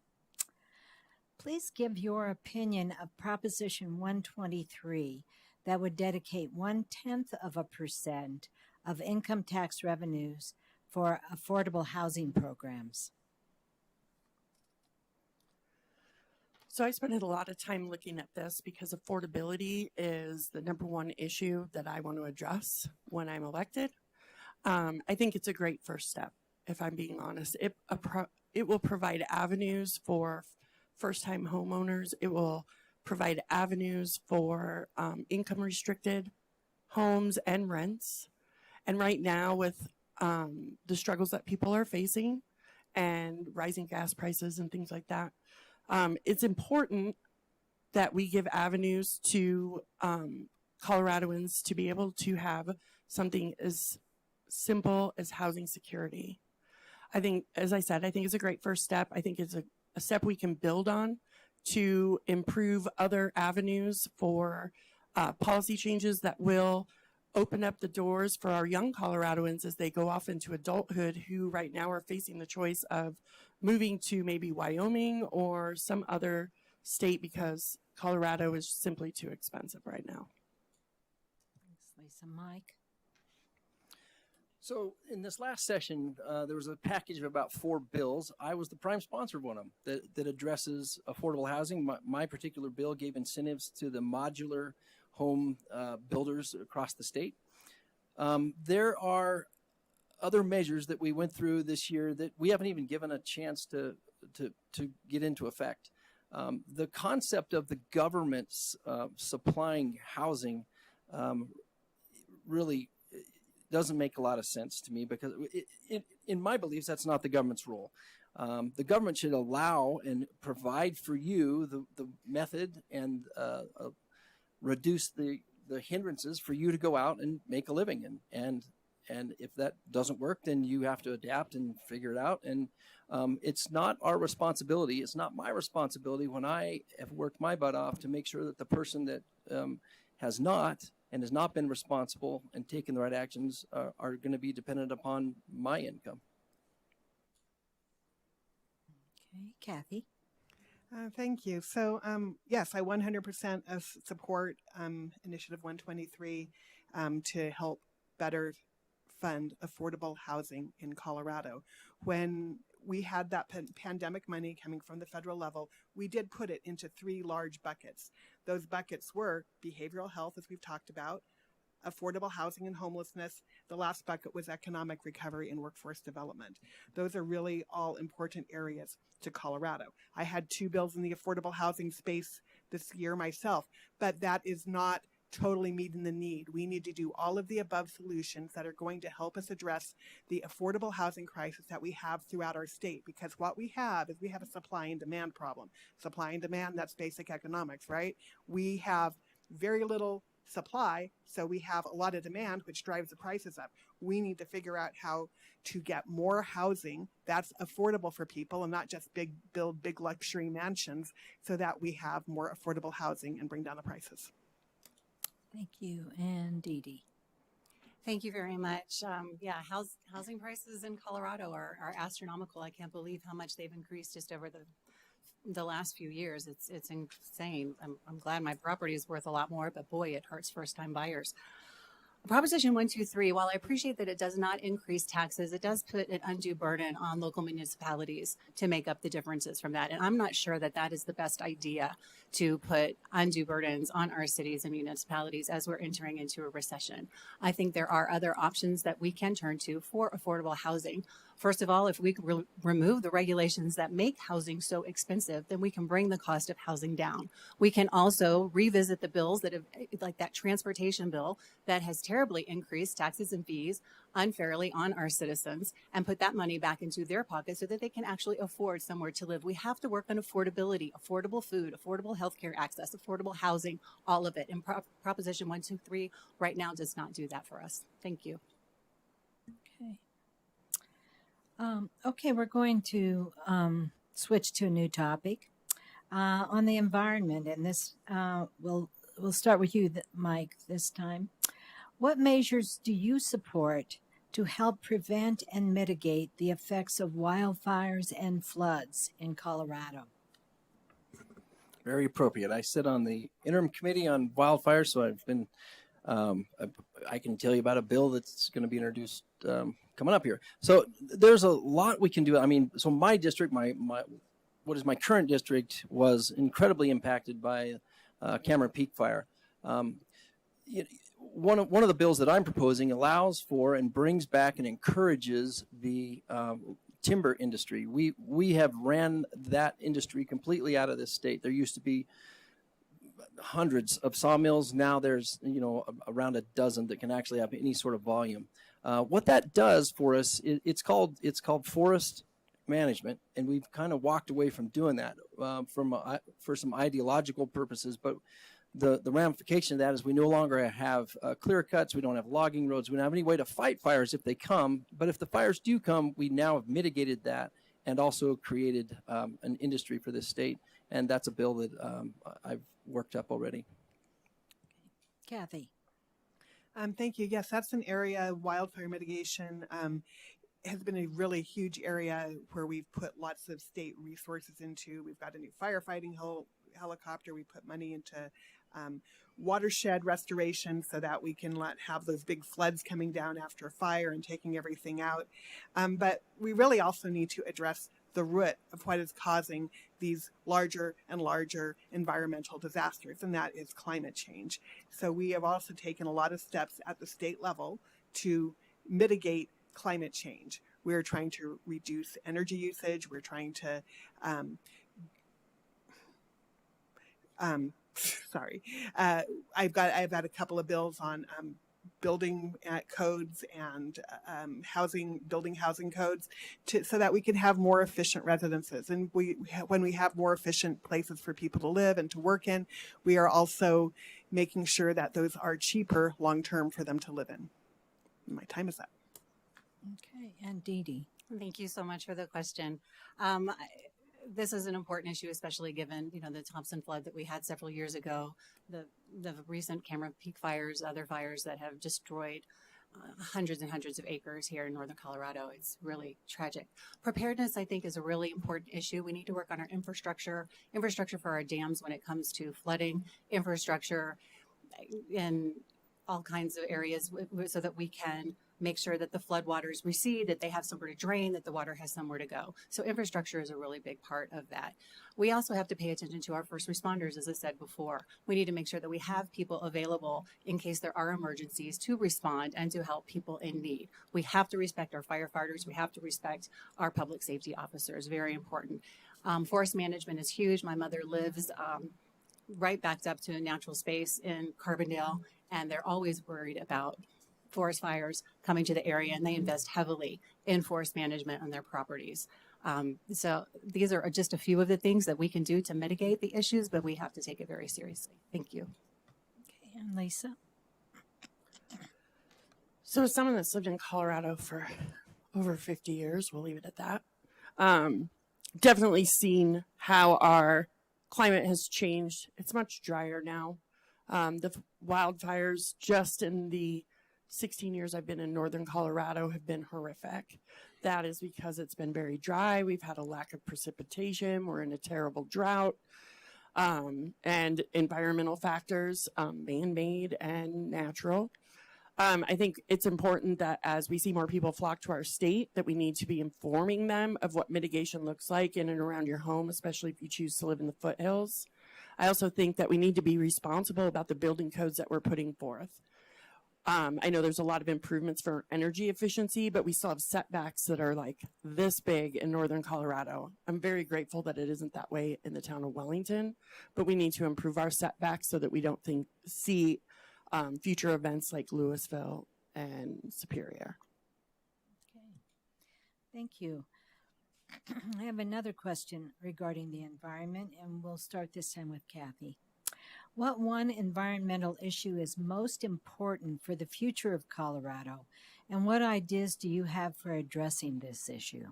Please give your opinion of Proposition 123 that would dedicate 0.1% of income tax revenues for affordable housing programs. So I spent a lot of time looking at this because affordability is the number one issue that I want to address when I'm elected. I think it's a great first step, if I'm being honest. It will provide avenues for first-time homeowners. It will provide avenues for income restricted homes and rents. And right now, with the struggles that people are facing and rising gas prices and things like that, it's important that we give avenues to Coloradoans to be able to have something as simple as housing security. I think, as I said, I think it's a great first step. I think it's a step we can build on to improve other avenues for policy changes that will open up the doors for our young Coloradoans as they go off into adulthood, who right now are facing the choice of moving to maybe Wyoming or some other state because Colorado is simply too expensive right now. Thanks, Lisa. Mike? So in this last session, there was a package of about 4 bills. I was the prime sponsor of one of them that addresses affordable housing. My particular bill gave incentives to the modular home builders across the state. There are other measures that we went through this year that we haven't even given a chance to get into effect. The concept of the government's supplying housing really doesn't make a lot of sense to me, because in my beliefs, that's not the government's role. The government should allow and provide for you the method and reduce the hindrances for you to go out and make a living. And if that doesn't work, then you have to adapt and figure it out. And it's not our responsibility. It's not my responsibility when I have worked my butt off to make sure that the person that has not been responsible and taken the right actions are going to be dependent upon my income. Okay, Kathy? Thank you. So, yes, I 100% support Initiative 123 to help better fund affordable housing in Colorado. When we had that pandemic money coming from the federal level, we did put it into 3 large buckets. Those buckets were behavioral health, as we've talked about, affordable housing and homelessness. The last bucket was economic recovery and workforce development. Those are really all important areas to Colorado. I had 2 bills in the affordable housing space this year myself, but that is not totally meeting the need. We need to do all of the above solutions that are going to help us address the affordable housing crisis that we have throughout our state, because what we have is we have a supply and demand problem. Supply and demand, that's basic economics, right? We have very little supply, so we have a lot of demand, which drives the prices up. We need to figure out how to get more housing that's affordable for people and not just build big luxury mansions, so that we have more affordable housing and bring down the prices. Thank you. And Dee Dee? Thank you very much. Housing prices in Colorado are astronomical. I can't believe how much they've increased just over the last few years. It's insane. I'm glad my property is worth a lot more, but boy, it hurts first-time buyers. Proposition 123, while I appreciate that it does not increase taxes, it does put an undue burden on local municipalities to make up the differences from that. And I'm not sure that that is the best idea, to put undue burdens on our cities and municipalities as we're entering into a recession. I think there are other options that we can turn to for affordable housing. First of all, if we could remove the regulations that make housing so expensive, then we can bring the cost of housing down. We can also revisit the bills that have, like that transportation bill that has terribly increased taxes and fees unfairly on our citizens, and put that money back into their pockets so that they can actually afford somewhere to live. We have to work on affordability, affordable food, affordable healthcare access, affordable housing, all of it. And Proposition 123 right now does not do that for us. Thank you. Okay. Okay, we're going to switch to a new topic on the environment, and this we'll start with you, Mike, this time. What measures do you support to help prevent and mitigate the effects of wildfires and floods in Colorado? Very appropriate. I sit on the interim committee on wildfires, so I've been I can tell you about a bill that's going to be introduced coming up here. So there's a lot we can do. I mean, so my district, what is my current district, was incredibly impacted by Cameron Peak Fire. One of the bills that I'm proposing allows for and brings back and encourages the timber industry. We have ran that industry completely out of this state. There used to be hundreds of sawmills. Now there's around a dozen that can actually have any sort of volume. What that does for us, it's called forest management, and we've kind of walked away from doing that for some ideological purposes. But the ramification of that is we no longer have clear cuts. We don't have logging roads. We don't have any way to fight fires if they come. But if the fires do come, we now have mitigated that and also created an industry for this state. And that's a bill that I've worked up already. Kathy. Thank you. Yes, that's an area, wildfire mitigation has been a really huge area where we've put lots of state resources into. We've got a new firefighting helicopter. We put money into watershed restoration so that we can have those big floods coming down after a fire and taking everything out. But we really also need to address the root of what is causing these larger and larger environmental disasters, and that is climate change. So we have also taken a lot of steps at the state level to mitigate climate change. We're trying to reduce energy usage. We're trying to, I've got a couple of bills on building codes and building housing codes so that we can have more efficient residences. And when we have more efficient places for people to live and to work in, we are also making sure that those are cheaper long-term for them to live in. My time is up. Okay, and Dee Dee. Thank you so much for the question. This is an important issue, especially given, the Thompson flood that we had several years ago, the recent Cameron Peak fires, other fires that have destroyed hundreds and hundreds of acres here in northern Colorado. It's really tragic. Preparedness, I think, is a really important issue. We need to work on our infrastructure for our dams when it comes to flooding, infrastructure in all kinds of areas so that we can make sure that the floodwaters recede, that they have somewhere to drain, that the water has somewhere to go. So infrastructure is a really big part of that. We also have to pay attention to our first responders, as I said before. We need to make sure that we have people available in case there are emergencies to respond and to help people in need. We have to respect our firefighters. We have to respect our public safety officers. Very important. Forest management is huge. My mother lives right backed up to a natural space in Carbondale, and they're always worried about forest fires coming to the area, and they invest heavily in forest management on their properties. So these are just a few of the things that we can do to mitigate the issues, but we have to take it very seriously. Thank you. Okay, and Lisa. So as someone that's lived in Colorado for over 50 years, we'll leave it at that, definitely seen how our climate has changed. It's much drier now. The wildfires just in the 16 years I've been in northern Colorado have been horrific. That is because it's been very dry. We've had a lack of precipitation. We're in a terrible drought. And environmental factors, man-made and natural. I think it's important that as we see more people flock to our state, that we need to be informing them of what mitigation looks like in and around your home, especially if you choose to live in the foothills. I also think that we need to be responsible about the building codes that we're putting forth. I know there's a lot of improvements for energy efficiency, but we still have setbacks that are like this big in northern Colorado. I'm very grateful that it isn't that way in the town of Wellington, but we need to improve our setbacks so that we don't see future events like Louisville and Superior. Okay, thank you. I have another question regarding the environment, and we'll start this time with Kathy. What one environmental issue is most important for the future of Colorado, and what ideas do you have for addressing this issue?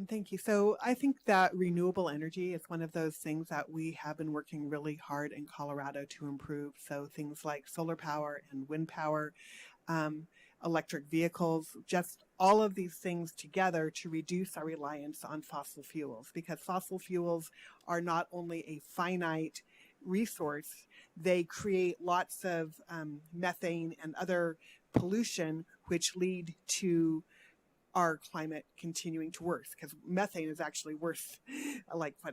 Thank you. So I think that renewable energy is one of those things that we have been working really hard in Colorado to improve. So things like solar power and wind power, electric vehicles, just all of these things together to reduce our reliance on fossil fuels, because fossil fuels are not only a finite resource, they create lots of methane and other pollution, which lead to our climate continuing to worse, because methane is actually worse,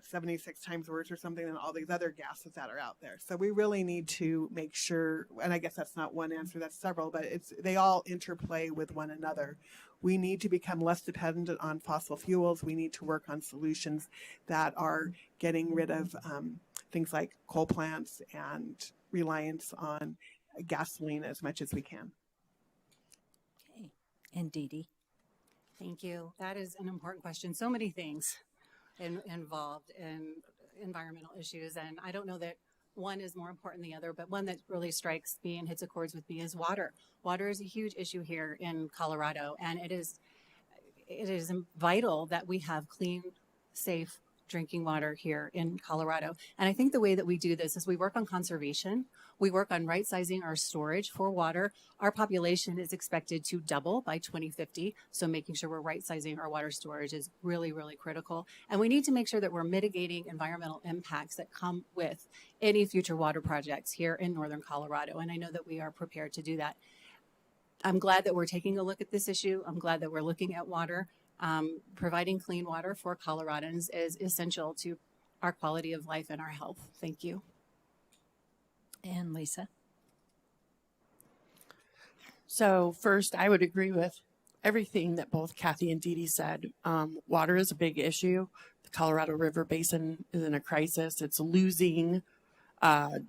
76 times worse or something than all these other gases that are out there. So we really need to make sure, and I guess that's not one answer, that's several, but they all interplay with one another. We need to become less dependent on fossil fuels. We need to work on solutions that are getting rid of things like coal plants and reliance on gasoline as much as we can. And Dee Dee. Thank you. That is an important question. So many things involved in environmental issues, and I don't know that one is more important than the other, but one that really strikes me and hits a chords with me is water. Water is a huge issue here in Colorado, and it is vital that we have clean, safe drinking water here in Colorado. And I think the way that we do this is we work on conservation. We work on right sizing our storage for water. Our population is expected to double by 2050. So making sure we're right sizing our water storage is really, really critical. And we need to make sure that we're mitigating environmental impacts that come with any future water projects here in Northern Colorado. And I know that we are prepared to do that. I'm glad that we're taking a look at this issue. I'm glad that we're looking at water. Providing clean water for Coloradans is essential to our quality of life and our health. Thank you. And Lisa. So first, I would agree with everything that both Kathy and Dee Dee said. Water is a big issue. The Colorado River Basin is in a crisis. It's losing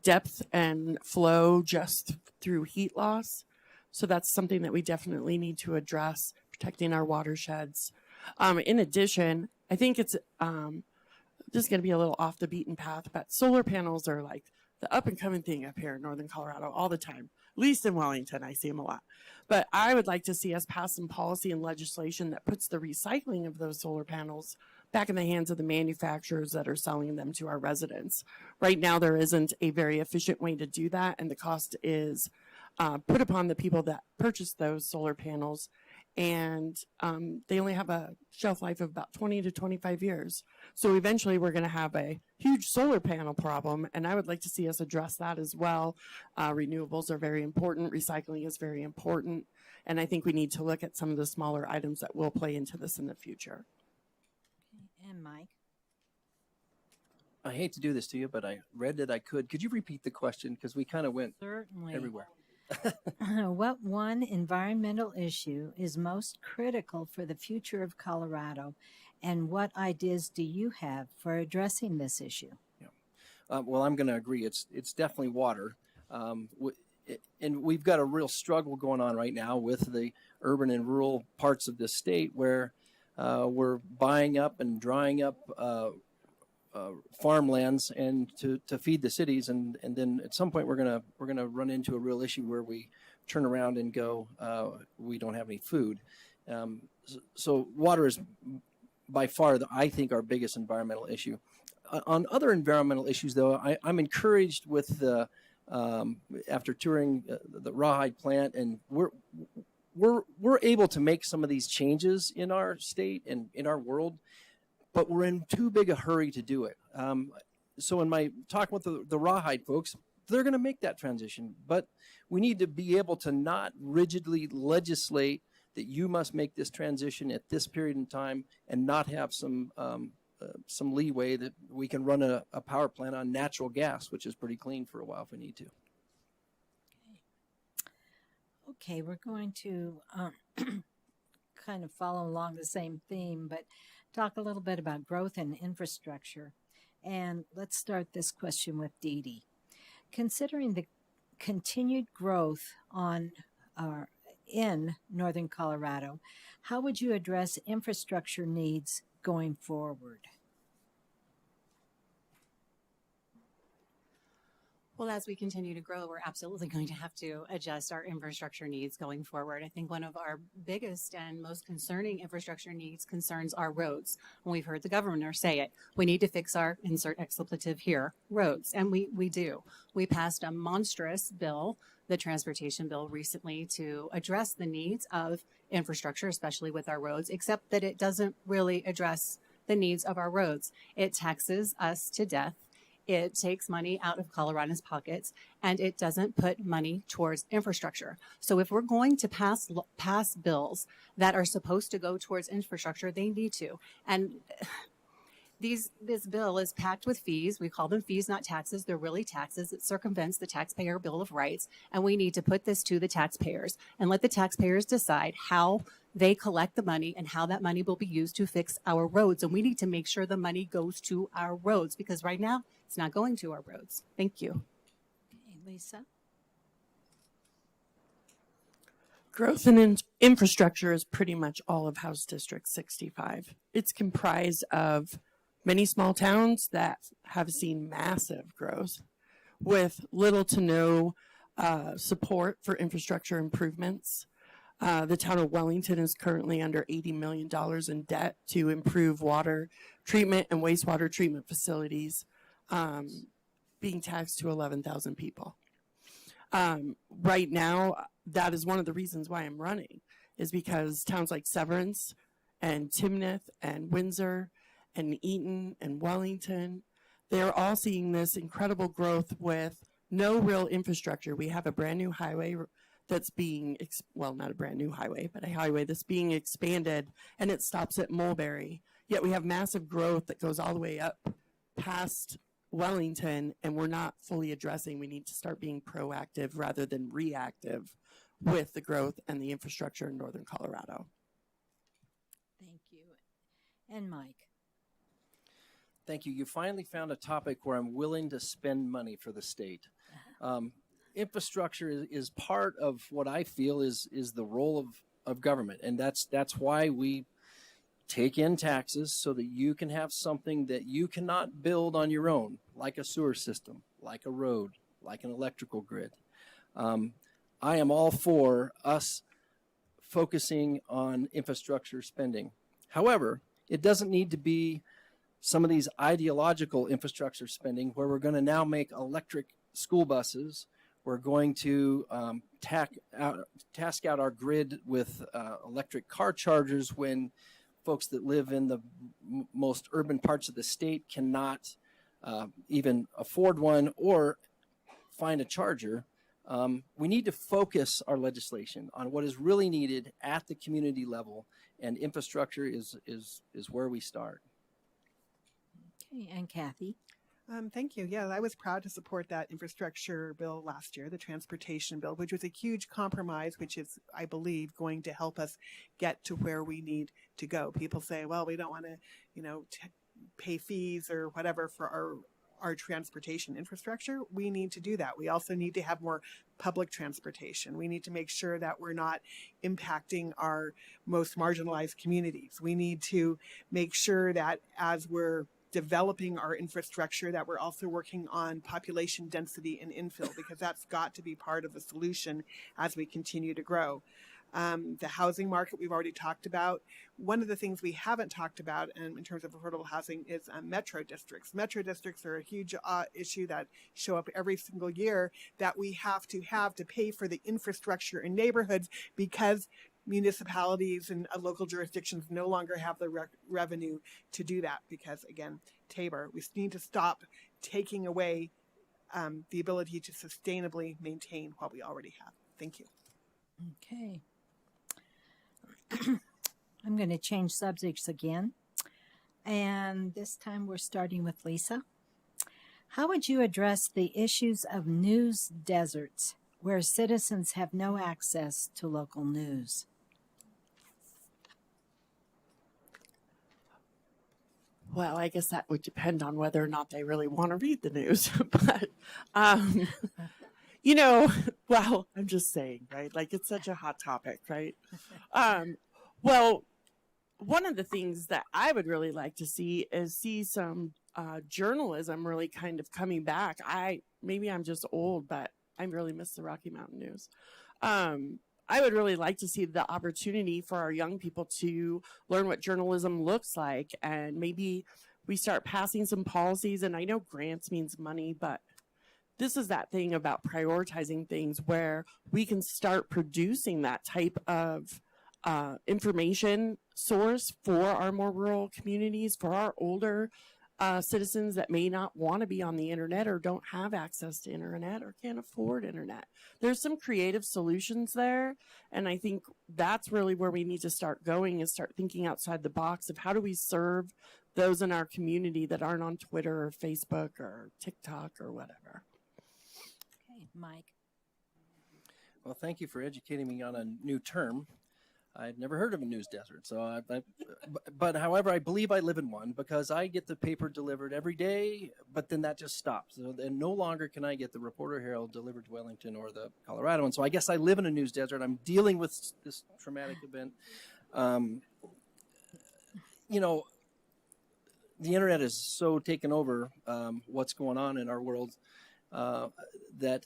depth and flow just through heat loss. So that's something that we definitely need to address, protecting our watersheds. In addition, I think it's just going to be a little off the beaten path, but solar panels are like the up and coming thing up here in Northern Colorado all the time. At least in Wellington, I see them a lot. But I would like to see us pass some policy and legislation that puts the recycling of those solar panels back in the hands of the manufacturers that are selling them to our residents. Right now, there isn't a very efficient way to do that, and the cost is put upon the people that purchase those solar panels, and they only have a shelf life of about 20 to 25 years. So eventually we're going to have a huge solar panel problem, and I would like to see us address that as well. Renewables are very important. Recycling is very important, and I think we need to look at some of the smaller items that will play into this in the future. And Mike. I hate to do this to you, but I read that I could. Could you repeat the question? Because we kind of went Certainly. everywhere. What one environmental issue is most critical for the future of Colorado, and what ideas do you have for addressing this issue? Well, I'm going to agree. It's definitely water. And we've got a real struggle going on right now with the urban and rural parts of this state where we're buying up and drying up farmlands and to feed the cities, and then at some point we're gonna run into a real issue where we turn around and go, we don't have any food. So water is by far, I think, our biggest environmental issue. On other environmental issues, though, I'm encouraged with the after touring the Rawhide plant, and we're able to make some of these changes in our state and in our world, but we're in too big a hurry to do it. So in my talking with the Rawhide folks, they're going to make that transition, but we need to be able to not rigidly legislate that you must make this transition at this period in time, and not have some leeway that we can run a power plant on natural gas, which is pretty clean for a while if we need to. Okay, we're going to kind of follow along the same theme, but talk a little bit about growth and infrastructure. And let's start this question with Dee Dee. Considering the continued growth in Northern Colorado, how would you address infrastructure needs going forward? Well, as we continue to grow, we're absolutely going to have to adjust our infrastructure needs going forward. I think one of our biggest and most concerning infrastructure needs concerns our roads. And we've heard the governor say it. We need to fix our, insert expletive here, roads. And we do. We passed a monstrous bill, the transportation bill, recently to address the needs of infrastructure, especially with our roads, except that it doesn't really address the needs of our roads. It taxes us to death. It takes money out of Coloradans' pockets, and it doesn't put money towards infrastructure. So if we're going to pass bills that are supposed to go towards infrastructure, they need to. And this bill is packed with fees. We call them fees, not taxes. They're really taxes. It circumvents the Taxpayer Bill of Rights, and we need to put this to the taxpayers and let the taxpayers decide how they collect the money and how that money will be used to fix our roads. And we need to make sure the money goes to our roads, because right now it's not going to our roads. Thank you. Okay, Lisa? Growth in infrastructure is pretty much all of House District 65. It's comprised of many small towns that have seen massive growth with little to no support for infrastructure improvements. The town of Wellington is currently under $80 million in debt to improve water treatment and wastewater treatment facilities, being taxed to 11,000 people. Right now, that is one of the reasons why I'm running, is because towns like Severance and Timnath and Windsor and Eaton and Wellington, they're all seeing this incredible growth with no real infrastructure. We have a brand new highway that's being, well, not a brand new highway, but a highway that's being expanded, and it stops at Mulberry. Yet we have massive growth that goes all the way up past Wellington, and we're not fully addressing. We need to start being proactive rather than reactive with the growth and the infrastructure in northern Colorado. Thank you. And Mike. Thank you. You finally found a topic where I'm willing to spend money for the state. Infrastructure is part of what I feel is the role of government, and that's why we take in taxes so that you can have something that you cannot build on your own, like a sewer system, like a road, like an electrical grid. I am all for us focusing on infrastructure spending. However, it doesn't need to be some of these ideological infrastructure spending where we're going to now make electric school buses. We're going to task out our grid with electric car chargers when folks that live in the most urban parts of the state cannot even afford one or find a charger. We need to focus our legislation on what is really needed at the community level, and infrastructure is where we start. Okay, and Kathy. Thank you. Yeah, I was proud to support that infrastructure bill last year, the transportation bill, which was a huge compromise, which is, I believe, going to help us get to where we need to go. People say, well, we don't want to, pay fees or whatever for our transportation infrastructure. We need to do that. We also need to have more public transportation. We need to make sure that we're not impacting our most marginalized communities. We need to make sure that as we're developing our infrastructure, that we're also working on population density and infill, because that's got to be part of the solution as we continue to grow. The housing market we've already talked about. One of the things we haven't talked about in terms of affordable housing is metro districts. Metro districts are a huge issue that show up every single year that we have to pay for the infrastructure in neighborhoods because municipalities and local jurisdictions no longer have the revenue to do that because, again, Tabor, we need to stop taking away the ability to sustainably maintain what we already have. Thank you. Okay. I'm going to change subjects again. And this time we're starting with Lisa. How would you address the issues of news deserts where citizens have no access to local news? Well, I guess that would depend on whether or not they really want to read the news. But, well, I'm just saying, right? Like, it's such a hot topic, right? Well, one of the things that I would really like to see is some journalism really kind of coming back. Maybe I'm just old, but I really miss the Rocky Mountain News. I would really like to see the opportunity for our young people to learn what journalism looks like, and maybe we start passing some policies. And I know grants means money, but this is that thing about prioritizing things where we can start producing that type of information source for our more rural communities, for our older citizens that may not want to be on the internet or don't have access to internet or can't afford internet. There's some creative solutions there, and I think that's really where we need to start going, is start thinking outside the box of how do we serve those in our community that aren't on Twitter or Facebook or TikTok or whatever. Okay, Mike. Well, thank you for educating me on a new term. I'd never heard of a news desert. So, but however, I believe I live in one because I get the paper delivered every day, but then that just stops. So then no longer can I get the Reporter Herald delivered to Wellington or the Colorado. And so I guess I live in a news desert. I'm dealing with this traumatic event. You know, the internet is so taken over what's going on in our world that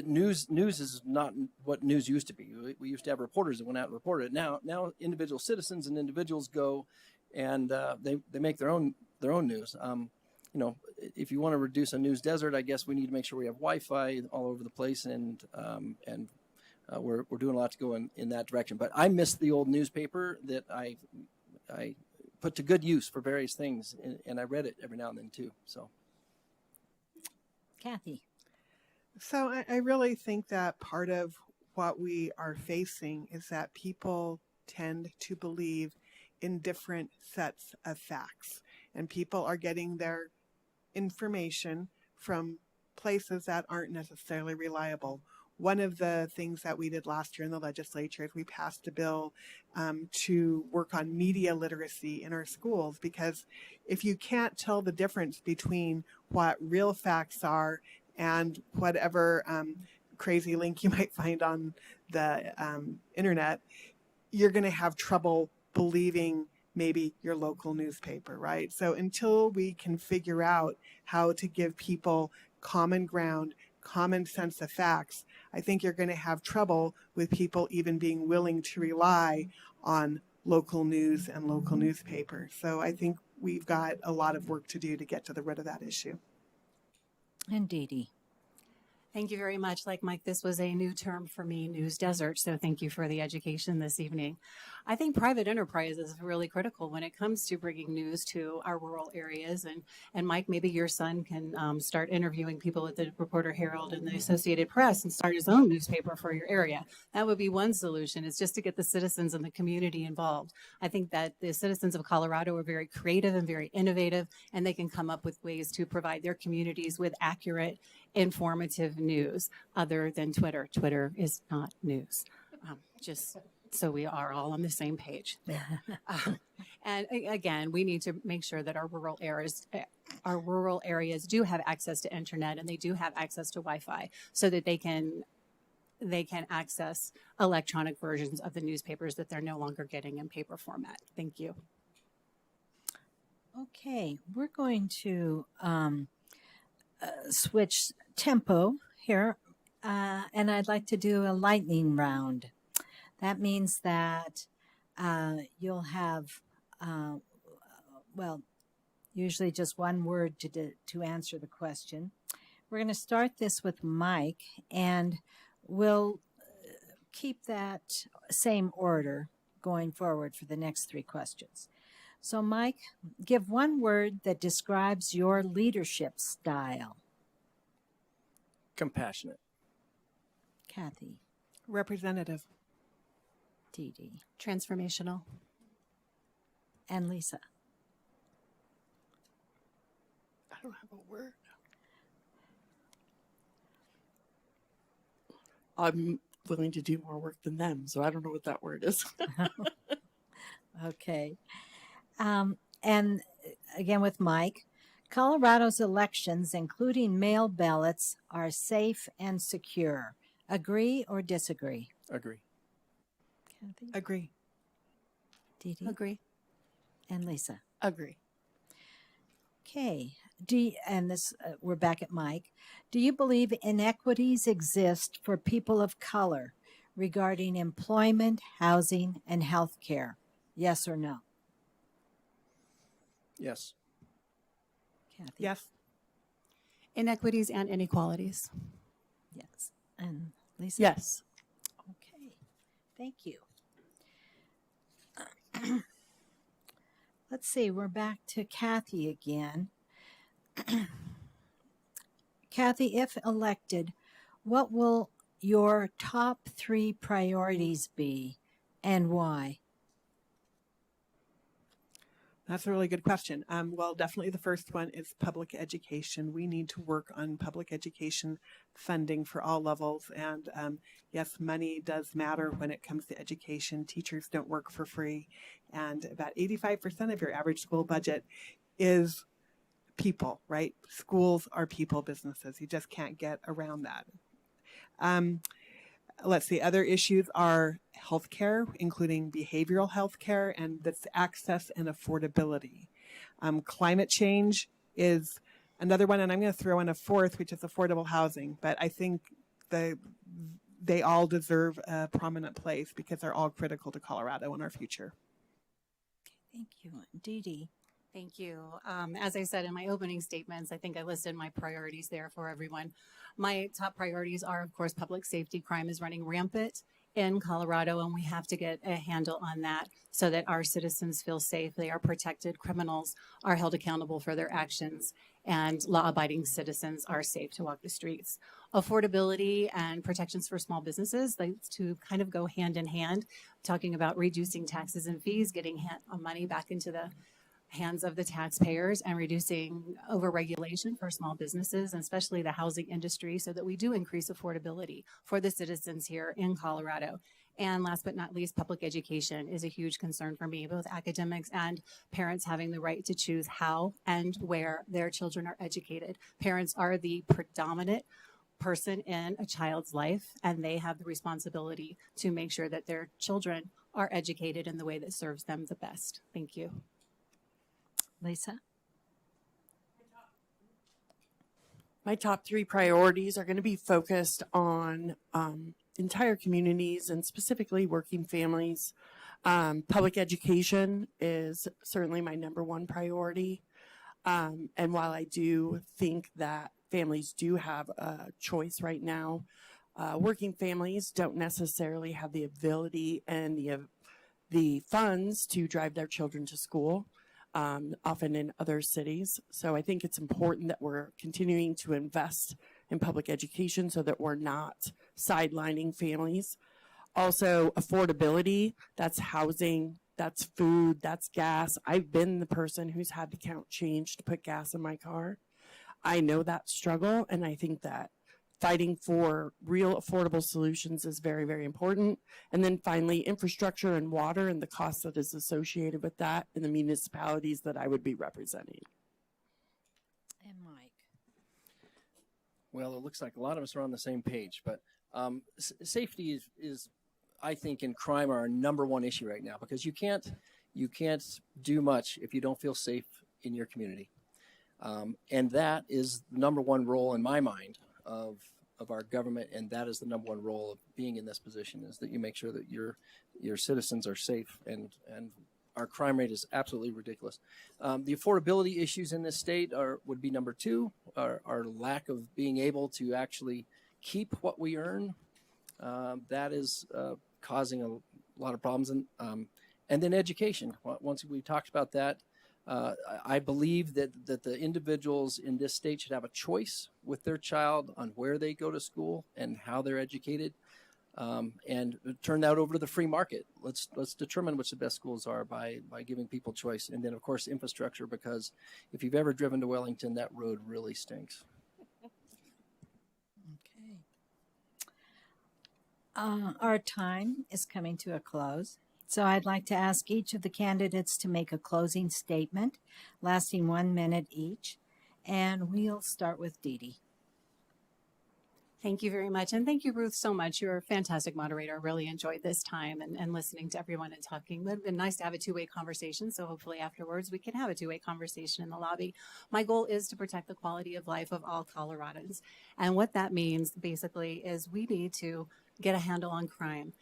news is not what news used to be. We used to have reporters that went out and reported it. Now individual citizens and individuals go and they make their own news. You know, if you want to reduce a news desert, I guess we need to make sure we have Wi-Fi all over the place, and we're doing a lot to go in that direction. But I miss the old newspaper that I put to good use for various things, and I read it every now and then too. So, Kathy. So I really think that part of what we are facing is that people tend to believe in different sets of facts, and people are getting their information from places that aren't necessarily reliable. One of the things that we did last year in the legislature is we passed a bill to work on media literacy in our schools, because if you can't tell the difference between what real facts are and whatever crazy link you might find on the internet, you're going to have trouble believing maybe your local newspaper, right? So until we can figure out how to give people common ground, common sense of facts, I think you're going to have trouble with people even being willing to rely on local news and local newspapers. So I think we've got a lot of work to do to get to the root of that issue. And Dee Dee. Thank you very much. Like Mike, this was a new term for me, news desert. So thank you for the education this evening. I think private enterprise is really critical when it comes to bringing news to our rural areas. And Mike, maybe your son can start interviewing people at the Reporter Herald and the Associated Press and start his own newspaper for your area. That would be one solution, is just to get the citizens and the community involved. I think that the citizens of Colorado are very creative and very innovative, and they can come up with ways to provide their communities with accurate, informative news other than Twitter. Twitter is not news. Just so we are all on the same page there. And again, we need to make sure that our rural areas do have access to internet, and they do have access to Wi-Fi, so that they can access electronic versions of the newspapers that they're no longer getting in paper format. Thank you. Okay, we're going to switch tempo here, and I'd like to do a lightning round. That means that you'll have, usually just one word to answer the question. We're going to start this with Mike, and we'll keep that same order going forward for the next three questions. So, Mike, give one word that describes your leadership style. compassionate. Kathy. Representative. Dee Dee. Transformational. And Lisa. I don't have a word. I'm willing to do more work than them, so I don't know what that word is. Okay. And again with Mike, Colorado's elections, including mail ballots, are safe and secure. Agree or disagree? Agree. Kathy? Agree. Dee Dee? Agree. And Lisa. Agree. Okay. We're back at Mike. Do you believe inequities exist for people of color regarding employment, housing, and health care? Yes or no? Yes. Kathy? Yes. Inequities and inequalities. Yes. And Lisa? Yes. Okay. Thank you. Let's see. We're back to Kathy again. Kathy, if elected, what will your top 3 priorities be and why? That's a really good question. Well, definitely the first one is public education. We need to work on public education funding for all levels. And yes, money does matter when it comes to education. Teachers don't work for free. And about 85% of your average school budget is people, right? Schools are people businesses. You just can't get around that. Let's see, other issues are healthcare, including behavioral healthcare, and that's access and affordability. Climate change is another one, and I'm going to throw in a fourth, which is affordable housing. But I think they all deserve a prominent place because they're all critical to Colorado and our future. Thank you. Dee Dee. Thank you. As I said in my opening statements, I think I listed my priorities there for everyone. My top priorities are, of course, public safety. Crime is running rampant in Colorado, and we have to get a handle on that so that our citizens feel safe, they are protected, criminals are held accountable for their actions, and law-abiding citizens are safe to walk the streets. Affordability and protections for small businesses, those two kind of go hand in hand, talking about reducing taxes and fees, getting money back into the hands of the taxpayers and reducing overregulation for small businesses, and especially the housing industry, so that we do increase affordability for the citizens here in Colorado. And last but not least, public education is a huge concern for me, both academics and parents having the right to choose how and where their children are educated. Parents are the predominant person in a child's life, and they have the responsibility to make sure that their children are educated in the way that serves them the best. Thank you. Lisa? My top three priorities are going to be focused on entire communities and specifically working families. Public education is certainly my number one priority. And while I do think that families do have a choice right now, working families don't necessarily have the ability and the funds to drive their children to school. Often in other cities. So I think it's important that we're continuing to invest in public education so that we're not sidelining families. Also, affordability, that's housing, that's food, that's gas. I've been the person who's had to count change to put gas in my car. I know that struggle, and I think that fighting for real affordable solutions is very, very important. And then finally, infrastructure and water and the cost that is associated with that in the municipalities that I would be representing. And Mike? Well, it looks like a lot of us are on the same page, but safety is, I think, in crime our number one issue right now, because you can't do much if you don't feel safe in your community. And that is the number one role in my mind of our government, and that is the number one role of being in this position, is that you make sure that your citizens are safe, and our crime rate is absolutely ridiculous. The affordability issues in this state would be number two. Our lack of being able to actually keep what we earn, that is causing a lot of problems. And then education. Once we talked about that, I believe that the individuals in this state should have a choice with their child on where they go to school and how they're educated, and turn that over to the free market. Let's determine which the best schools are by giving people choice. And then, of course, infrastructure, because if you've ever driven to Wellington, that road really stinks. Okay. Our time is coming to a close. So I'd like to ask each of the candidates to make a closing statement lasting 1 minute each. And we'll start with Dee Dee. Thank you very much. And thank you, Ruth, so much. You're a fantastic moderator. I really enjoyed this time and listening to everyone and talking. It would have been nice to have a two-way conversation. So hopefully afterwards we can have a two-way conversation in the lobby. My goal is to protect the quality of life of all Coloradans. And what that means basically is we need to get a handle on crime.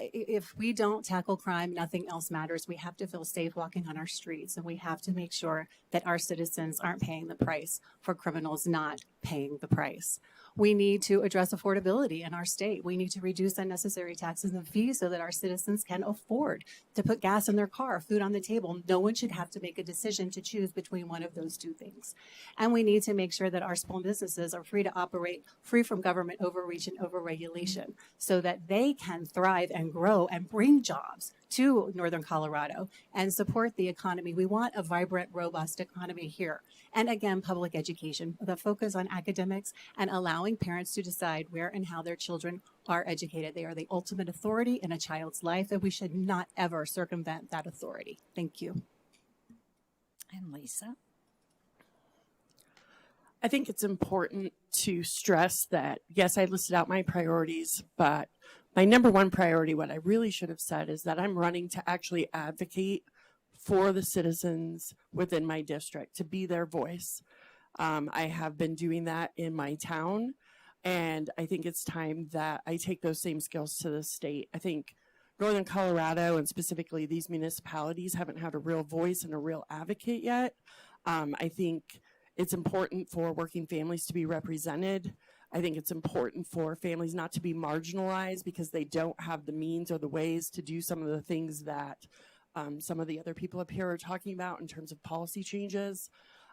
If we don't tackle crime, nothing else matters. We have to feel safe walking on our streets, and we have to make sure that our citizens aren't paying the price for criminals not paying the price. We need to address affordability in our state. We need to reduce unnecessary taxes and fees so that our citizens can afford to put gas in their car, food on the table. No one should have to make a decision to choose between one of those two things. And we need to make sure that our small businesses are free to operate, free from government overreach and overregulation, so that they can thrive and and grow and bring jobs to Northern Colorado and support the economy. We want a vibrant, robust economy here. And again, public education, the focus on academics and allowing parents to decide where and how their children are educated. They are the ultimate authority in a child's life, and we should not ever circumvent that authority. Thank you. And Lisa? I think it's important to stress that, yes, I listed out my priorities, but my number one priority, what I really should have said, is that I'm running to actually advocate for the citizens within my district, to be their voice. I have been doing that in my town, and I think it's time that I take those same skills to the state. I think Northern Colorado, and specifically these municipalities, haven't had a real voice and a real advocate yet. I think it's important for working families to be represented. I think it's important for families not to be marginalized because they don't have the means or the ways to do some of the things that some of the other people up here are talking about in terms of policy changes.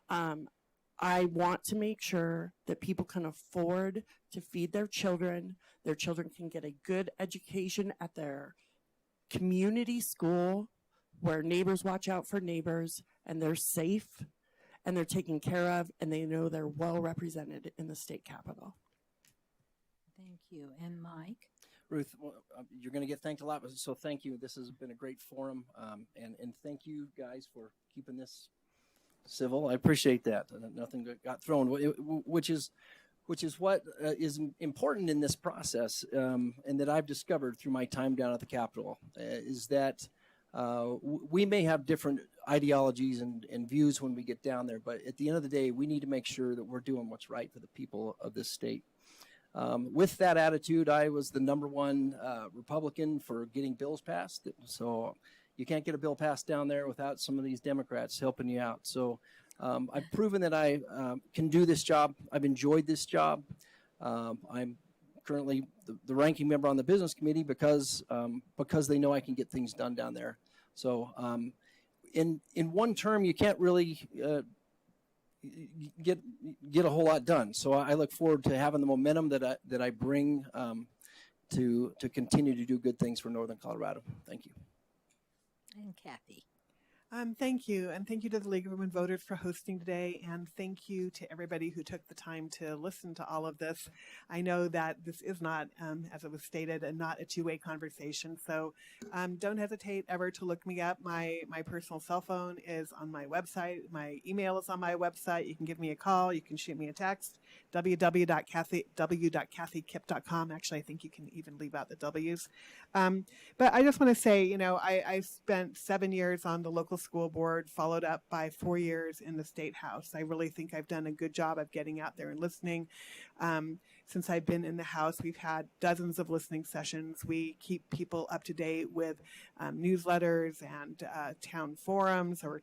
I want to make sure that people can afford to feed their children can get a good education at their community school where neighbors watch out for neighbors and they're safe and they're taken care of and they know they're well represented in the state capitol. Thank you. And Mike? Ruth, you're going to get thanked a lot, so thank you. This has been a great forum, and thank you guys for keeping this civil. I appreciate that. Nothing got thrown, which is what is important in this process, and that I've discovered through my time down at the Capitol, is that we may have different ideologies and views when we get down there, but at the end of the day, we need to make sure that we're doing what's right for the people of this state. With that attitude, I was the #1 Republican for getting bills passed. So you can't get a bill passed down there without some of these Democrats helping you out. So I've proven that I can do this job. I've enjoyed this job. I'm currently the ranking member on the business committee because they know I can get things done down there. So in one term, you can't really get a whole lot done. So I look forward to having the momentum that I bring to continue to do good things for Northern Colorado. Thank you. And Kathy? Thank you. And thank you to the League of Women Voters for hosting today. And thank you to everybody who took the time to listen to all of this. I know that this is not, as it was stated, not a two-way conversation. So don't hesitate ever to look me up. My personal cell phone is on my website. My email is on my website. You can give me a call. You can shoot me a text. www.kathykipp.com. Actually, I think you can even leave out the W's. But I just want to say, I spent 7 years on the local school board, followed up by 4 years in the state house. I really think I've done a good job of getting out there and listening. Since I've been in the House, we've had dozens of listening sessions. We keep people up to date with newsletters and town forums or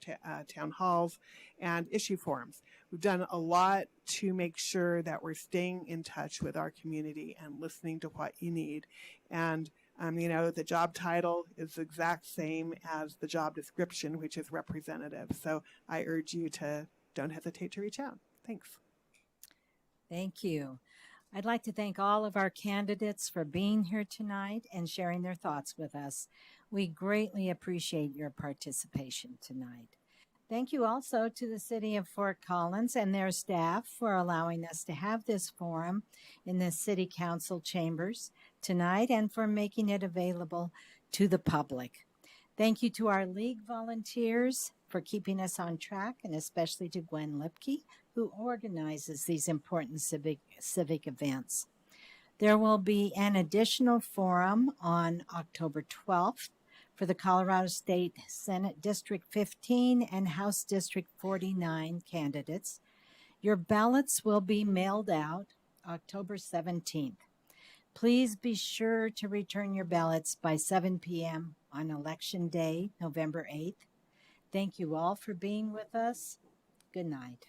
town halls and issue forums. We've done a lot to make sure that we're staying in touch with our community and listening to what you need. And the job title is the exact same as the job description, which is representative. So I urge you to don't hesitate to reach out. Thanks. Thank you. I'd like to thank all of our candidates for being here tonight and sharing their thoughts with us. We greatly appreciate your participation tonight. Thank you also to the City of Fort Collins and their staff for allowing us to have this forum in the City Council chambers tonight and for making it available to the public. Thank you to our League volunteers for keeping us on track, and especially to Gwen Lipke, who organizes these important civic events. There will be an additional forum on October 12th for the Colorado State Senate District 15 and House District 49 candidates. Your ballots will be mailed out October 17th. Please be sure to return your ballots by 7 p.m. on Election Day, November 8th. Thank you all for being with us. Good night.